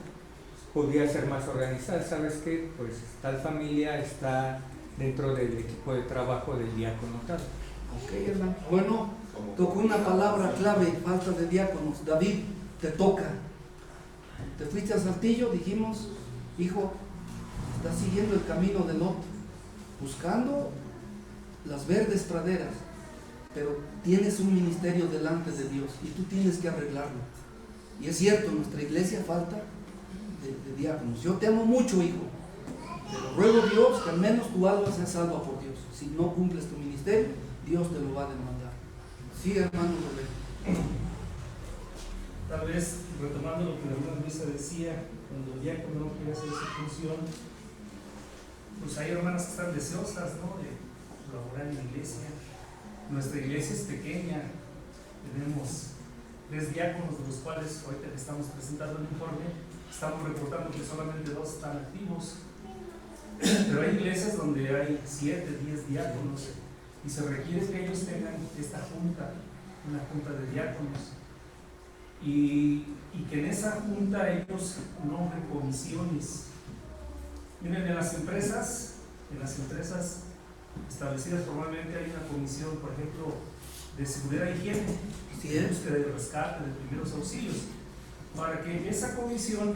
podría ser más organizada. ¿Sabes qué? Pues tal familia está dentro del equipo de trabajo del diácono tal.
Ok, hermano. Bueno, tocó una palabra clave, falta de diáconos. David, te toca. Te fuiste a Saltillo, dijimos, hijo, estás siguiendo el camino de Lot, buscando las verdes praderas, pero tienes un ministerio delante de Dios y tú tienes que arreglarlo. Y es cierto, en nuestra iglesia falta de diáconos. Yo te amo mucho, hijo, pero ruego a Dios que al menos tu alma sea salva por Dios. Si no cumples tu ministerio, Dios te lo va a demandar. Sí, hermano Roberto.
Tal vez, retomando lo que la hermana Luisa decía, cuando el diácono no quiere hacer su función, pues hay hermanas que están deseosas, ¿no?, de colaborar en la iglesia. Nuestra iglesia es pequeña, tenemos 3 diáconos, de los cuales ahorita le estamos presentando el informe, estamos reportando que solamente 2 están activos, pero hay iglesias donde hay 7, 10 diáconos y se requiere que ellos tengan esta junta, una junta de diáconos, y que en esa junta ellos nombren comisiones. Miren, en las empresas establecidas formalmente hay una comisión, por ejemplo, de seguridad e higiene, de búsqueda y rescate, de primeros auxilios, para que esa comisión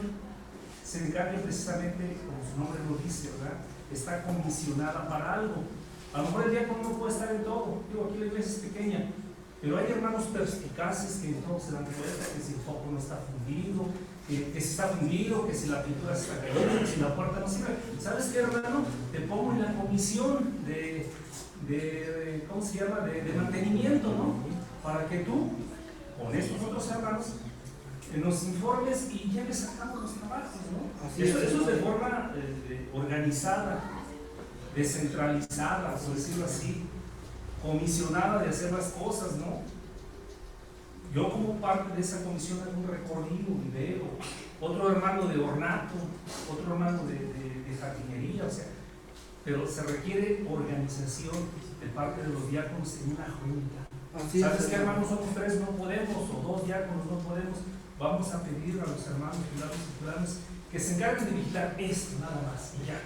se encargue precisamente, como su nombre lo dice, ¿verdad?, está comisionada para algo. A lo mejor el diácono no puede estar en todo. Digo, aquí la iglesia es pequeña, pero hay hermanos perspicaces que no se dan cuenta que si el foco no está fundido, que si está fundido, que si la pintura se está cayendo, que si la puerta no sirve. ¿Sabes qué, hermano? Te pongo en la comisión de ¿cómo se llama?, de mantenimiento, ¿no?, para que tú, con estos otros hermanos, nos informes y ya les sacamos los trabajos, ¿no? Eso es de forma organizada, descentralizada, por decirlo así, comisionada de hacer las cosas, ¿no? Yo como parte de esa comisión hago un recorrido, video, otro hermano de ornato, otro hermano de jardinería, o sea, pero se requiere organización de parte de los diáconos en una junta.
Así
¿Sabes
es,
qué, hermanos? Somos 3, no podemos, o 2 diáconos, no podemos. Vamos a pedir a los hermanos ciudadanos que se encarguen de vigilar esto, nada más, y ya.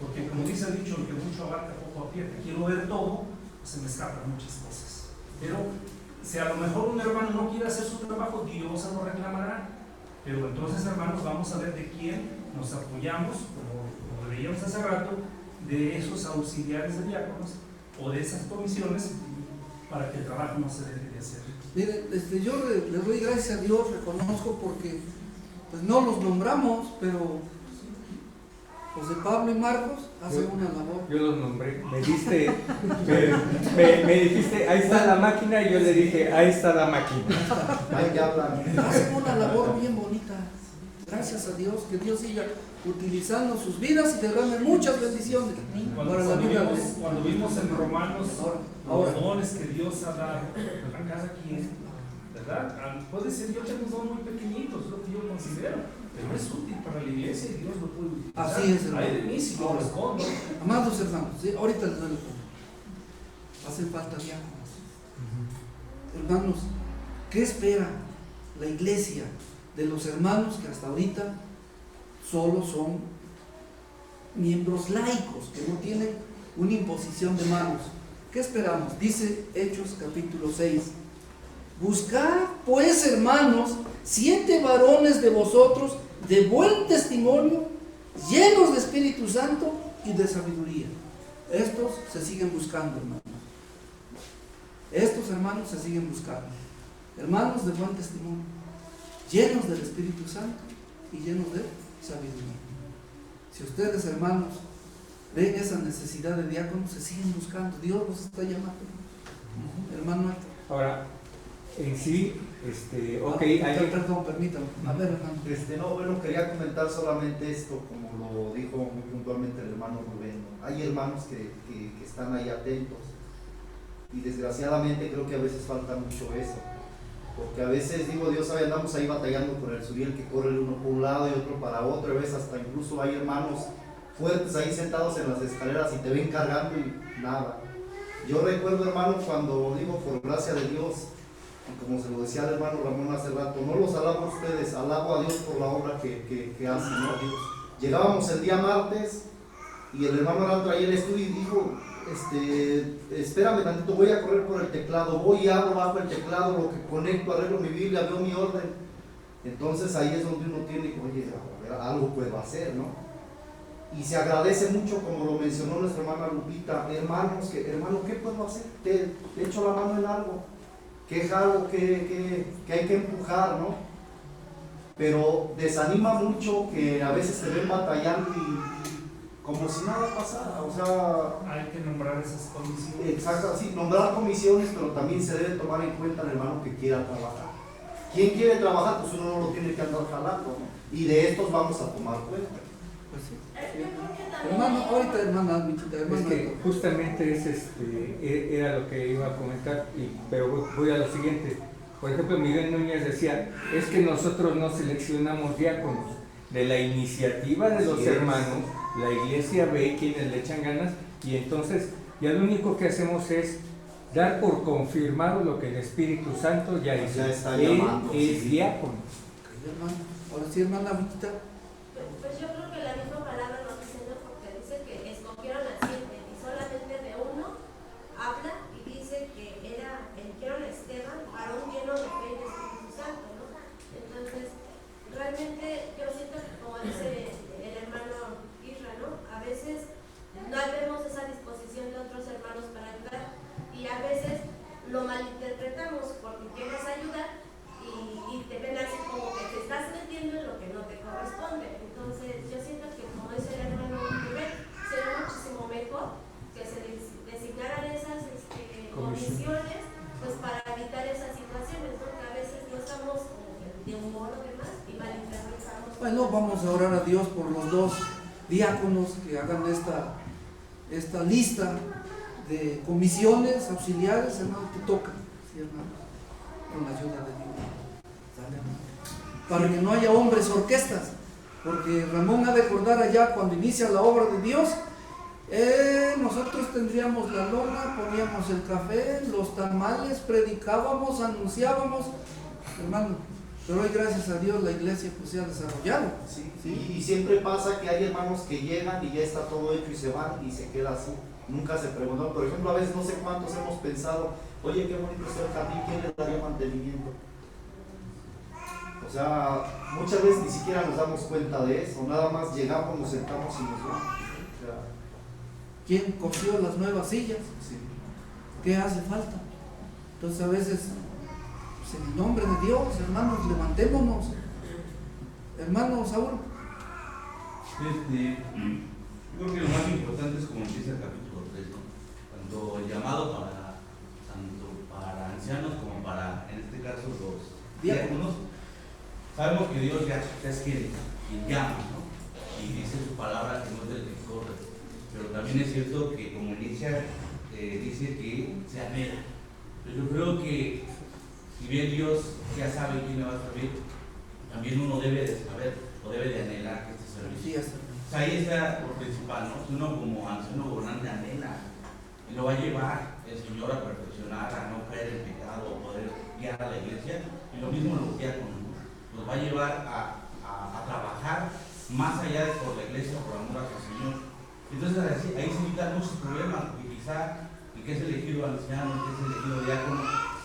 Porque como dice el dicho, el que mucho abarca, poco aprieta. Quiero ver todo, pues se me escapan muchas cosas. Pero si a lo mejor un hermano no quiere hacer su trabajo, Dios se lo reclamará. Pero entonces, hermanos, vamos a ver de quién nos apoyamos, como veíamos hace rato, de esos auxiliares de diáconos o de esas comisiones, para que el trabajo no se deje de hacer.
Mire, yo le doy gracias a Dios, reconozco, porque pues no los nombramos, pero José Pablo y Marcos hacen una labor.
Yo los nombré, me dijiste, ahí está la máquina, y yo le dije, ahí está la máquina.
Hacen una labor bien bonita. Gracias a Dios, que Dios siga utilizando sus vidas y derrame muchas bendiciones para la vida.
Cuando vimos en Romanos los dones que Dios ha dado a cada quien, ¿verdad? Puede ser, yo tengo un don muy pequeñito, es lo que yo considero, pero es útil para la iglesia y Dios lo puede utilizar.
Así es, hermano.
Hay de mí si no lo escondo.
Amados hermanos, ¿sí? Ahorita les doy el punto. Hacen falta diáconos. Hermanos, ¿qué espera la iglesia de los hermanos que hasta ahorita solo son miembros laicos, que no tienen una imposición de manos? ¿Qué esperamos? Dice Hechos capítulo 6. Buscad pues, hermanos, 7 varones de vosotros de buen testimonio, llenos de Espíritu Santo y de sabiduría. Estos se siguen buscando, hermanos. Estos hermanos se siguen buscando. Hermanos de buen testimonio, llenos del Espíritu Santo y llenos de sabiduría. Si ustedes, hermanos, ven esa necesidad de diáconos, se siguen buscando. Dios los está llamando. Hermano.
Ahora, en sí, Ok,
perdón, permítame. A ver, hermano.
No, bueno, quería comentar solamente esto, como lo dijo muy puntualmente el hermano Rubén. Hay hermanos que están ahí atentos y desgraciadamente creo que a veces falta mucho eso, porque a veces, digo, Dios sabe, andamos ahí batallando con el Suriel que corre el uno por un lado y otro para otro, a veces hasta incluso hay hermanos fuertes ahí sentados en las escaleras y te ven cargando y nada. Yo recuerdo, hermano, cuando digo por gracia de Dios, y como se lo decía el hermano Ramón hace rato, no los alabo a ustedes, alabo a Dios por la obra que hacen, ¿no? Llegábamos el día martes y el hermano Arán traía el estudio y dijo, espérame tantito, voy a correr por el teclado, voy y abro bajo el teclado, lo que conecto, arreglo mi Biblia, veo mi orden. Entonces ahí es donde uno tiene que, oye, algo puedo hacer, ¿no? Y se agradece mucho, como lo mencionó nuestra hermana Lupita, hermano, ¿qué puedo hacer? Te echo la mano en algo, que es algo que hay que empujar, ¿no? Pero desanima mucho que a veces te ven batallando y como si nada pasara, o sea...
Hay que nombrar esas comisiones.
Exacto, sí, nombrar comisiones, pero también se debe tomar en cuenta el hermano que quiera trabajar. ¿Quién quiere trabajar? Pues uno no lo tiene que andar jalando, ¿no? Y de estos vamos a tomar cuenta.
Pues sí.
Yo creo que también
Hermano, ahorita, hermana Michita,
Es
hermano.
que justamente era lo que iba a comentar, pero voy a lo siguiente. Por ejemplo, Miguel Núñez decía, es que nosotros no seleccionamos diáconos. De la iniciativa de los hermanos, la iglesia ve quienes le echan ganas y entonces ya lo único que hacemos es dar por confirmado lo que el Espíritu Santo ya hizo.
Ya está
Él
llamando,
es
sí.
diácono.
Hermano, ahora sí, hermana Michita.
Pues yo creo que la misma palabra nos dice, ¿no? Porque dice que escogieron a 7 y solamente de uno habla y dice que eligieron a Esteban, varón lleno de fe y de Espíritu Santo, ¿no? Entonces, realmente yo siento que, como dice el hermano Isra, ¿no? A veces no vemos esa disposición de otros hermanos para ayudar y a veces lo malinterpretamos porque quieres ayudar y te ven así como que te estás metiendo en lo que no te corresponde. Entonces yo siento que, como dice el hermano Rubén, sería muchísimo mejor que se designaran esas comisiones pues para evitar esas situaciones, ¿no? Que a veces no estamos como que de humor o demás y malinterpretamos.
Bueno, vamos a orar a Dios por los dos diáconos que hagan esta lista de comisiones auxiliares, hermano, que tocan, ¿sí, hermano? Con la ayuda de Dios. ¿Sale, hermano? Para que no haya hombres orquestas, porque Ramón ha de acordar allá cuando inicia la obra de Dios, nosotros tendríamos la lona, poníamos el café, los tamales, predicábamos, anunciábamos, hermano. Pero hoy, gracias a Dios, la iglesia pues se ha desarrollado.
Sí,
¿sí?
Y siempre pasa que hay hermanos que llegan y ya está todo hecho y se van y se queda así. Nunca se preguntó. Por ejemplo, a veces no sé cuántos hemos pensado, oye, qué bonito es el jardín, ¿quién le daría mantenimiento? O sea, muchas veces ni siquiera nos damos cuenta de eso. Nada más llegamos, nos sentamos y nos vamos. O sea,
¿quién cogió las nuevas sillas?
sí.
¿Qué hace falta? Entonces, a veces, pues, en el nombre de Dios, hermanos, levantémonos. Hermano Saúl.
Yo creo que lo más importante es como empieza el capítulo 3, ¿no? Tanto el llamado tanto para ancianos como para, en este caso, los diáconos. Sabemos que Dios ya es quien llama, ¿no? Y dice su palabra que no es del que corre. Pero también es cierto que, como inicia, dice que se anhela. Pero yo creo que, si bien Dios ya sabe quién le va a servir, también uno debe de saber o debe de anhelar que este servicio.
Sí,
o sea, ahí está lo principal, ¿no? Si uno como anciano gobernante anhela y lo va a llevar el Señor a perfeccionar, a no caer en pecado, a poder guiar a la iglesia, y lo mismo los diáconos, ¿no? Nos va a llevar a trabajar más allá de por la iglesia, por amor a su Señor. Entonces ahí se evitan muchos problemas, porque quizá el que es elegido anciano, el que es elegido diácono,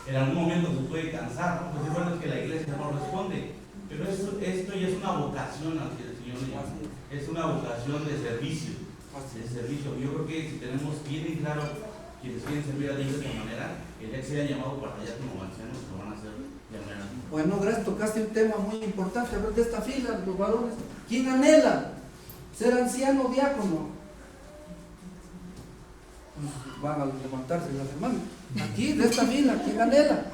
en algún momento se puede cansar, ¿no? Pues es bueno que la iglesia no responde, pero esto ya es una vocación al que el Señor le llama, es una vocación de servicio. Yo creo que si tenemos bien y claro quienes quieren servir a Dios de esta manera, el día que se hayan llamado para allá como ancianos, lo van a hacer de manera.
Bueno, gracias, tocaste un tema muy importante. A ver, de esta fila, los varones, ¿quién anhela ser anciano o diácono? Van a levantarse las hermanas. Aquí, de esta fila, ¿quién anhela?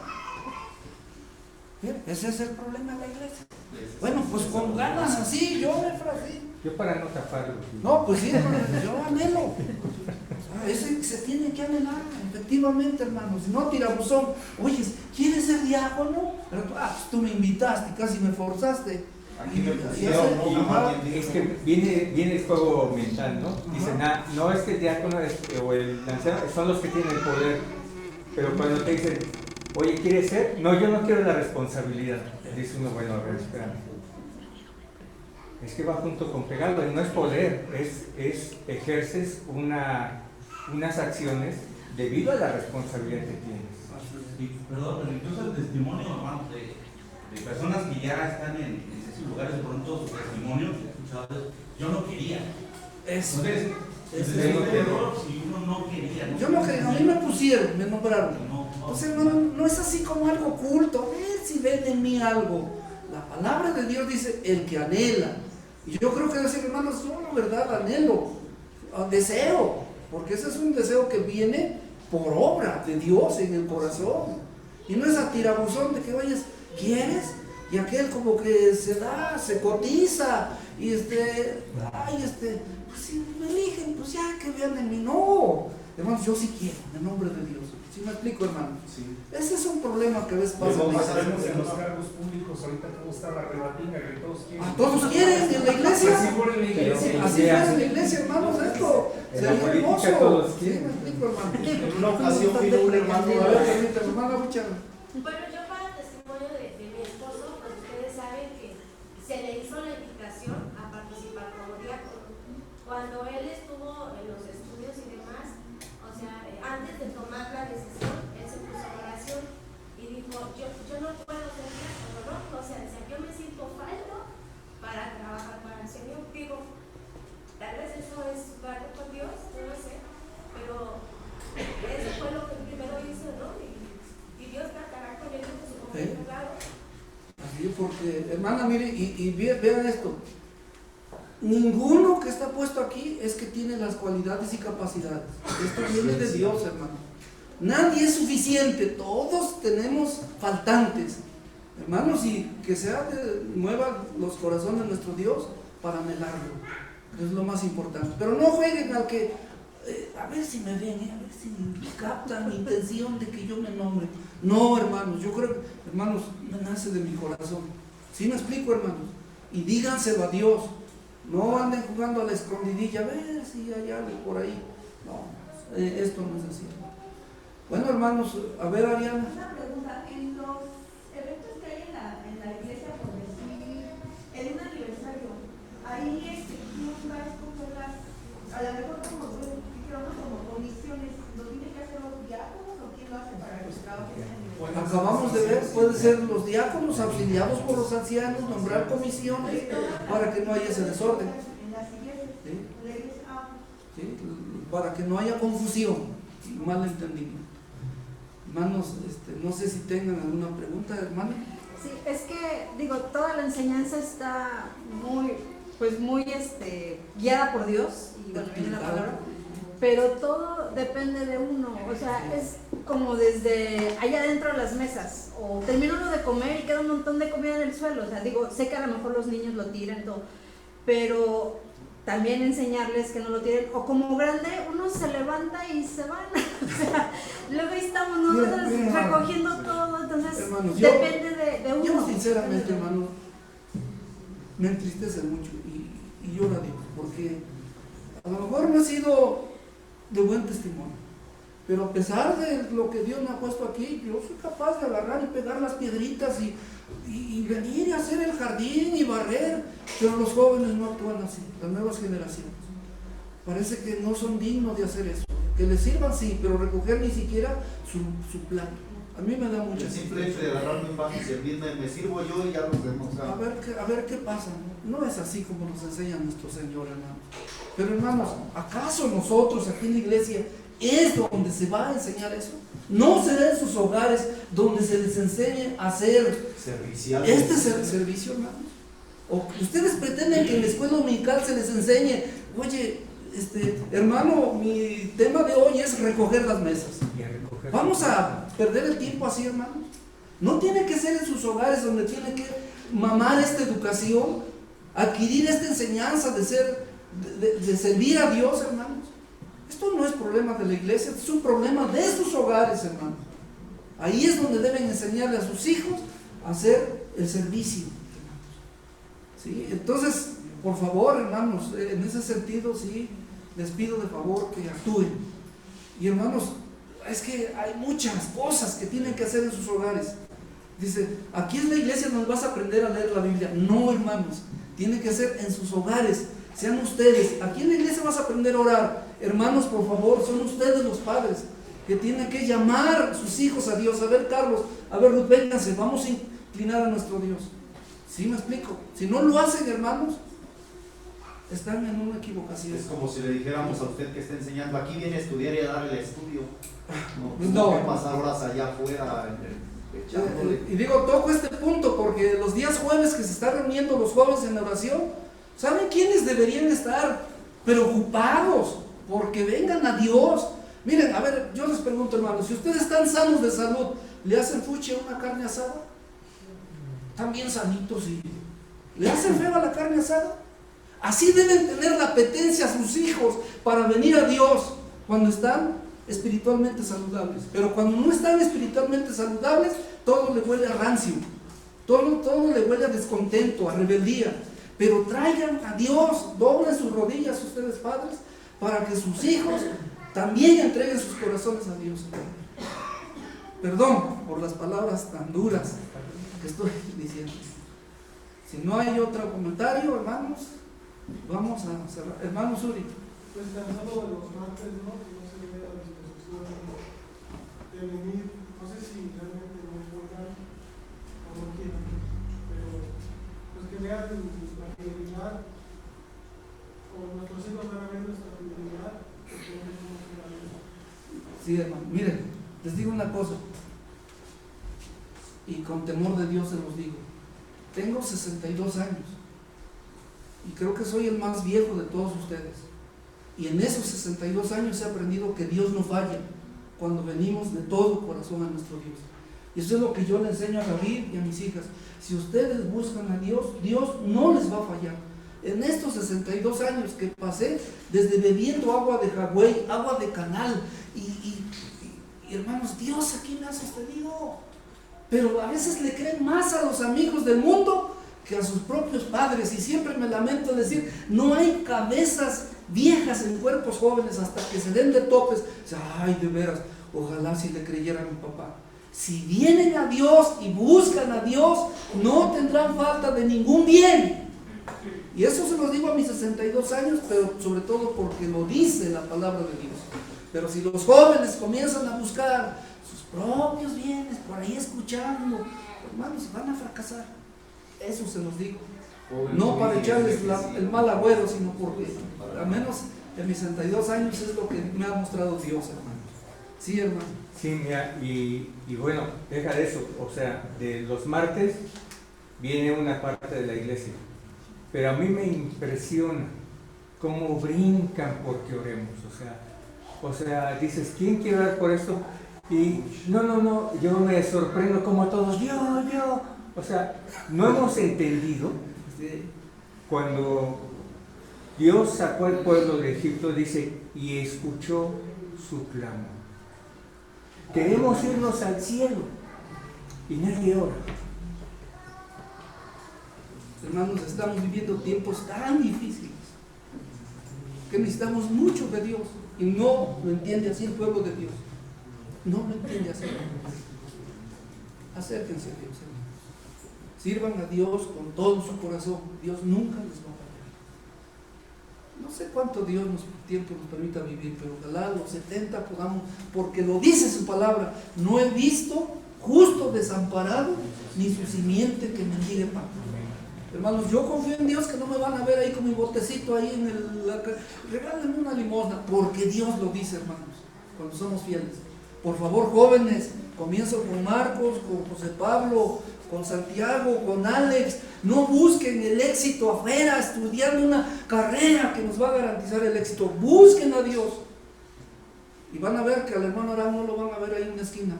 Ese es el problema de la iglesia. Bueno, pues con ganas así, yo me frasé.
Yo para no taparlo.
No, pues sí, hermano, yo anhelo. Ese se tiene que anhelar, efectivamente, hermanos. Si no, tirabuzón. Oye, ¿quieres ser diácono? Pero pues tú me invitaste, casi me forzaste.
Aquí me pusieron,
es que viene el juego mental, ¿no? Dicen, no es que el diácono o el anciano son los que tienen el poder, pero cuando te dicen, oye, ¿quieres ser? No, yo no quiero la responsabilidad. Dice uno, bueno, a ver, espérame. Es que va junto con pegado, y no es poder, ejerces unas acciones debido a la responsabilidad que tienes.
Sí, perdón, pero incluso el testimonio, hermano, de personas que ya están en esos lugares, de pronto su testimonio, yo no quería.
Eso.
Entonces, es un error si uno no quería.
Yo no quería, a mí me pusieron, me nombraron.
Entonces,
hermano, no es así como algo oculto. A ver si ven en mí algo. La palabra de Dios dice, el que anhela. Y yo creo que decir, hermanos, yo la verdad anhelo, deseo, porque ese es un deseo que viene por obra de Dios en el corazón. Y no es a tirabuzón de que vayas, ¿quieres? Y aquel como que se da, se cotiza, y pues si me eligen, pues ya que vean en mí. No, hermanos, yo sí quiero, en nombre de Dios. ¿Sí me explico, hermano?
Sí.
Ese es un problema que a veces pasa.
No sabemos en los cargos públicos ahorita cómo está la rebatina, que todos quieren.
Todos quieren en la iglesia.
Así por en la iglesia.
Así fue en la iglesia, hermanos, esto.
En la
Sería
política
hermoso.
todos
Sí,
quieren.
me explico, hermano.
En una ocasión vino un hermano,
A ver, permítame, hermana, mucha.
Bueno, yo para testimonio de mi esposo, pues ustedes saben que se le hizo la invitación a participar como diácono. Cuando él estuvo en los estudios y demás, o sea, antes de tomar la decisión, él se puso en oración y dijo, yo no puedo ser diácono, ¿no? O sea, yo me siento falto para trabajar para el Señor. Digo, tal vez eso es parte con Dios, no lo sé, pero eso fue lo que primero hizo, ¿no? Y Dios tratará con él en su momento dado.
Así, porque, hermana, mire, y vean esto. Ninguno que está puesto aquí es que tiene las cualidades y capacidades. Esto viene de Dios, hermano. Nadie es suficiente, todos tenemos faltantes. Hermanos, y que mueva los corazones de nuestro Dios para anhelarlo, que es lo más importante. Pero no jueguen al que, a ver si me ven, a ver si captan mi intención de que yo me nombre. No, hermanos, yo creo que, hermanos, me nace de mi corazón. ¿Sí me explico, hermanos? Y díganselo a Dios. No anden jugando a la escondidilla, a ver si hay algo por ahí. No, esto no es así. Bueno, hermanos, a ver, Ariana.
Una pregunta, en los eventos que hay en la iglesia, por decir, en un aniversario, ahí tú vas con las, a lo mejor como comisiones, ¿lo tienen que hacer los diáconos o quién lo hace para que trabajen en el aniversario?
Acabamos de ver, puede ser los diáconos auxiliados por los ancianos, nombrar comisiones para que no haya ese desorden.
En las iglesias,
¿Sí? Para que no haya confusión y malentendimiento. Hermanos, no sé si tengan alguna pregunta, hermano.
Sí, es que, digo, toda la enseñanza está muy guiada por Dios, y bueno, viene la palabra, pero todo depende de uno, o sea, es como desde allá adentro de las mesas, o termino uno de comer y queda un montón de comida en el suelo, o sea, digo, sé que a lo mejor los niños lo tiran todo, pero también enseñarles que no lo tiren, o como grande uno se levanta y se van, o sea, luego ahí estamos nosotros recogiendo todo, entonces
hermanos,
depende de uno.
Yo sinceramente, hermano, me entristece mucho y lloro a Dios, porque a lo mejor no he sido de buen testimonio, pero a pesar de lo que Dios me ha puesto aquí, yo soy capaz de agarrar y pegar las piedritas y venir y hacer el jardín y barrer, pero los jóvenes no actúan así, las nuevas generaciones. Parece que no son dignos de hacer eso, que les sirvan sí, pero recoger ni siquiera su plato. A mí me da mucha
el simple hecho de agarrarme un vaso y servirme, me sirvo yo y ya los demás.
A ver qué pasa. No es así como nos enseña nuestro Señor, hermano. Pero hermanos, ¿acaso nosotros aquí en la iglesia es donde se va a enseñar eso? ¿No será en sus hogares donde se les enseñe a hacer servicio, hermanos? ¿O ustedes pretenden que en la escuela dominical se les enseñe, oye, hermano, mi tema de hoy es recoger las mesas? Vamos a perder el tiempo así, hermanos. No tiene que ser en sus hogares donde tiene que mamar esta educación, adquirir esta enseñanza de servir a Dios, hermanos. Esto no es problema de la iglesia, es un problema de sus hogares, hermanos. Ahí es donde deben enseñarle a sus hijos a hacer el servicio, hermanos. ¿Sí? Entonces, por favor, hermanos, en ese sentido, sí, les pido de favor que actúen. Y hermanos, es que hay muchas cosas que tienen que hacer en sus hogares. Dice, aquí es la iglesia donde vas a aprender a leer la Biblia. No, hermanos, tiene que ser en sus hogares. Sean ustedes. Aquí en la iglesia vas a aprender a orar. Hermanos, por favor, son ustedes los padres que tienen que llamar a sus hijos a Dios. A ver, Carlos, a ver, Ruth, vénganse, vamos a inclinar a nuestro Dios. ¿Sí me explico? Si no lo hacen, hermanos, están en una equivocación.
Es como si le dijéramos a usted que está enseñando, aquí viene a estudiar y a darle el estudio. No,
no.
que pasar horas allá afuera echándole.
Y digo, toco este punto porque los días jueves que se están reuniendo los jóvenes en oración, ¿saben quiénes deberían estar preocupados porque vengan a Dios? Miren, a ver, yo les pregunto, hermanos, si ustedes están sanos de salud, ¿le hacen fuche a una carne asada? ¿Están bien sanitos y le hacen feo a la carne asada? Así deben tener la apetencia a sus hijos para venir a Dios cuando están espiritualmente saludables. Pero cuando no están espiritualmente saludables, todo le huele a rancio, todo le huele a descontento, a rebeldía. Pero traigan a Dios, doblen sus rodillas ustedes padres, para que sus hijos también entreguen sus corazones a Dios. Perdón por las palabras tan duras que estoy diciendo. Si no hay otro comentario, hermanos, vamos a cerrar. Hermano Suri.
Pues cansado de los martes, ¿no? Que no se ve la disposición de venir. No sé si realmente no puedan o no quieran, pero pues que vean la fidelidad, o nuestros hijos van a ver nuestra fidelidad.
Sí, hermano. Miren, les digo una cosa, y con temor de Dios se los digo. Tengo 62 años y creo que soy el más viejo de todos ustedes. Y en esos 62 años he aprendido que Dios no falla cuando venimos de todo corazón a nuestro Dios. Y eso es lo que yo le enseño a David y a mis hijas. Si ustedes buscan a Dios, Dios no les va a fallar. En estos 62 años que pasé, desde bebiendo agua de jagüey, agua de canal, y hermanos, Dios aquí me ha sostenido. Pero a veces le creen más a los amigos del mundo que a sus propios padres. Y siempre me lamento decir, no hay cabezas viejas en cuerpos jóvenes hasta que se den de topes. Ay, de veras, ojalá si le creyeran a mi papá. Si vienen a Dios y buscan a Dios, no tendrán falta de ningún bien. Y eso se los digo a mis 62 años, pero sobre todo porque lo dice la palabra de Dios. Pero si los jóvenes comienzan a buscar sus propios bienes, por ahí escuchando, hermanos, van a fracasar. Eso se los digo. No para echarles el mal agüero, sino porque, al menos en mis 62 años, es lo que me ha mostrado Dios, hermano. Sí, hermano.
Sí, mira, y bueno, deja de eso. O sea, de los martes viene una parte de la iglesia. Pero a mí me impresiona cómo brincan porque oremos. O sea, dices, ¿quién quiere orar por esto? Y no, yo me sorprendo como a todos, yo. O sea, no hemos entendido cuando Dios sacó al pueblo de Egipto, dice, y escuchó su clamor. Queremos irnos al cielo y nadie ora.
Hermanos, estamos viviendo tiempos tan difíciles que necesitamos mucho de Dios y no lo entiende así el pueblo de Dios. No lo entiende así. Acérquense a Dios, hermanos. Sirvan a Dios con todo su corazón. Dios nunca les va a fallar. No sé cuánto tiempo nos permita vivir, pero ojalá los 70 podamos, porque lo dice su palabra, no he visto justo desamparado ni su simiente que mendigue pan. Hermanos, yo confío en Dios que no me van a ver ahí con mi botecito ahí en regálenme una limosna, porque Dios lo dice, hermanos, cuando somos fieles. Por favor, jóvenes, comienzo con Marcos, con José Pablo, con Santiago, con Alex. No busquen el éxito afuera, estudiando una carrera que nos va a garantizar el éxito. Busquen a Dios. Y van a ver que al hermano Arán no lo van a ver ahí en una esquina,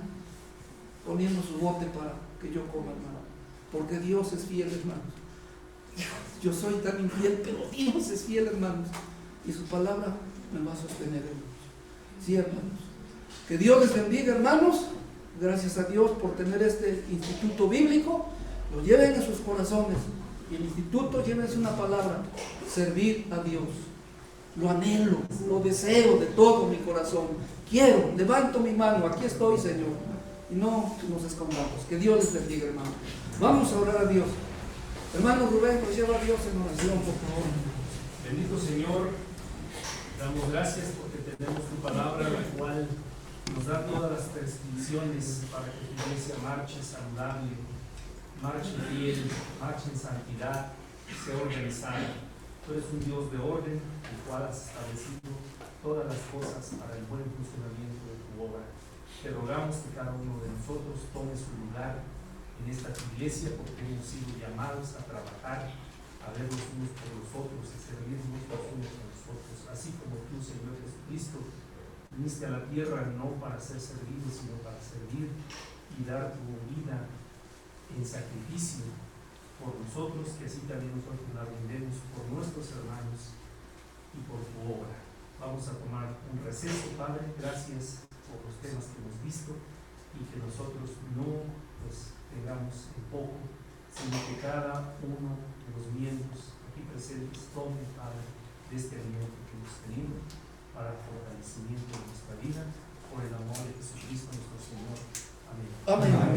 poniendo su bote para que yo coma, hermano, porque Dios es fiel, hermanos. Yo soy tan infiel, pero Dios es fiel, hermanos, y su palabra me va a sostener, hermanos. Sí, hermanos. Que Dios les bendiga, hermanos. Gracias a Dios por tener este instituto bíblico. Lo lleven en sus corazones. Y el instituto, llévense una palabra: servir a Dios. Lo anhelo, lo deseo de todo mi corazón. Quiero, levanto mi mano, aquí estoy, Señor. Y no nos escondamos. Que Dios les bendiga, hermano. Vamos a orar a Dios. Hermano Rubén, nos lleva a Dios en oración, por favor.
Bendito Señor, damos gracias porque tenemos tu palabra, la cual nos da todas las prescripciones para que tu iglesia marche saludable, marche fiel, marche en santidad, sea organizada. Tú eres un Dios de orden, el cual has establecido todas las cosas para el buen funcionamiento de tu obra. Te rogamos que cada uno de nosotros tome su lugar en esta iglesia, porque hemos sido llamados a trabajar, a ver los unos por los otros, a servirnos los unos a los otros, así como tú, Señor Jesucristo, viniste a la tierra no para ser servido, sino para servir y dar tu vida en sacrificio por nosotros, que así también nosotros la brindemos por nuestros hermanos y por tu obra. Vamos a tomar un receso, Padre, gracias por los temas que hemos visto, y que nosotros no los tengamos en poco, sino que cada uno de los miembros aquí presentes tome, Padre, de este alimento que hemos tenido para fortalecimiento de nuestra vida, por el amor de Jesucristo nuestro Señor. Amén.
Amén.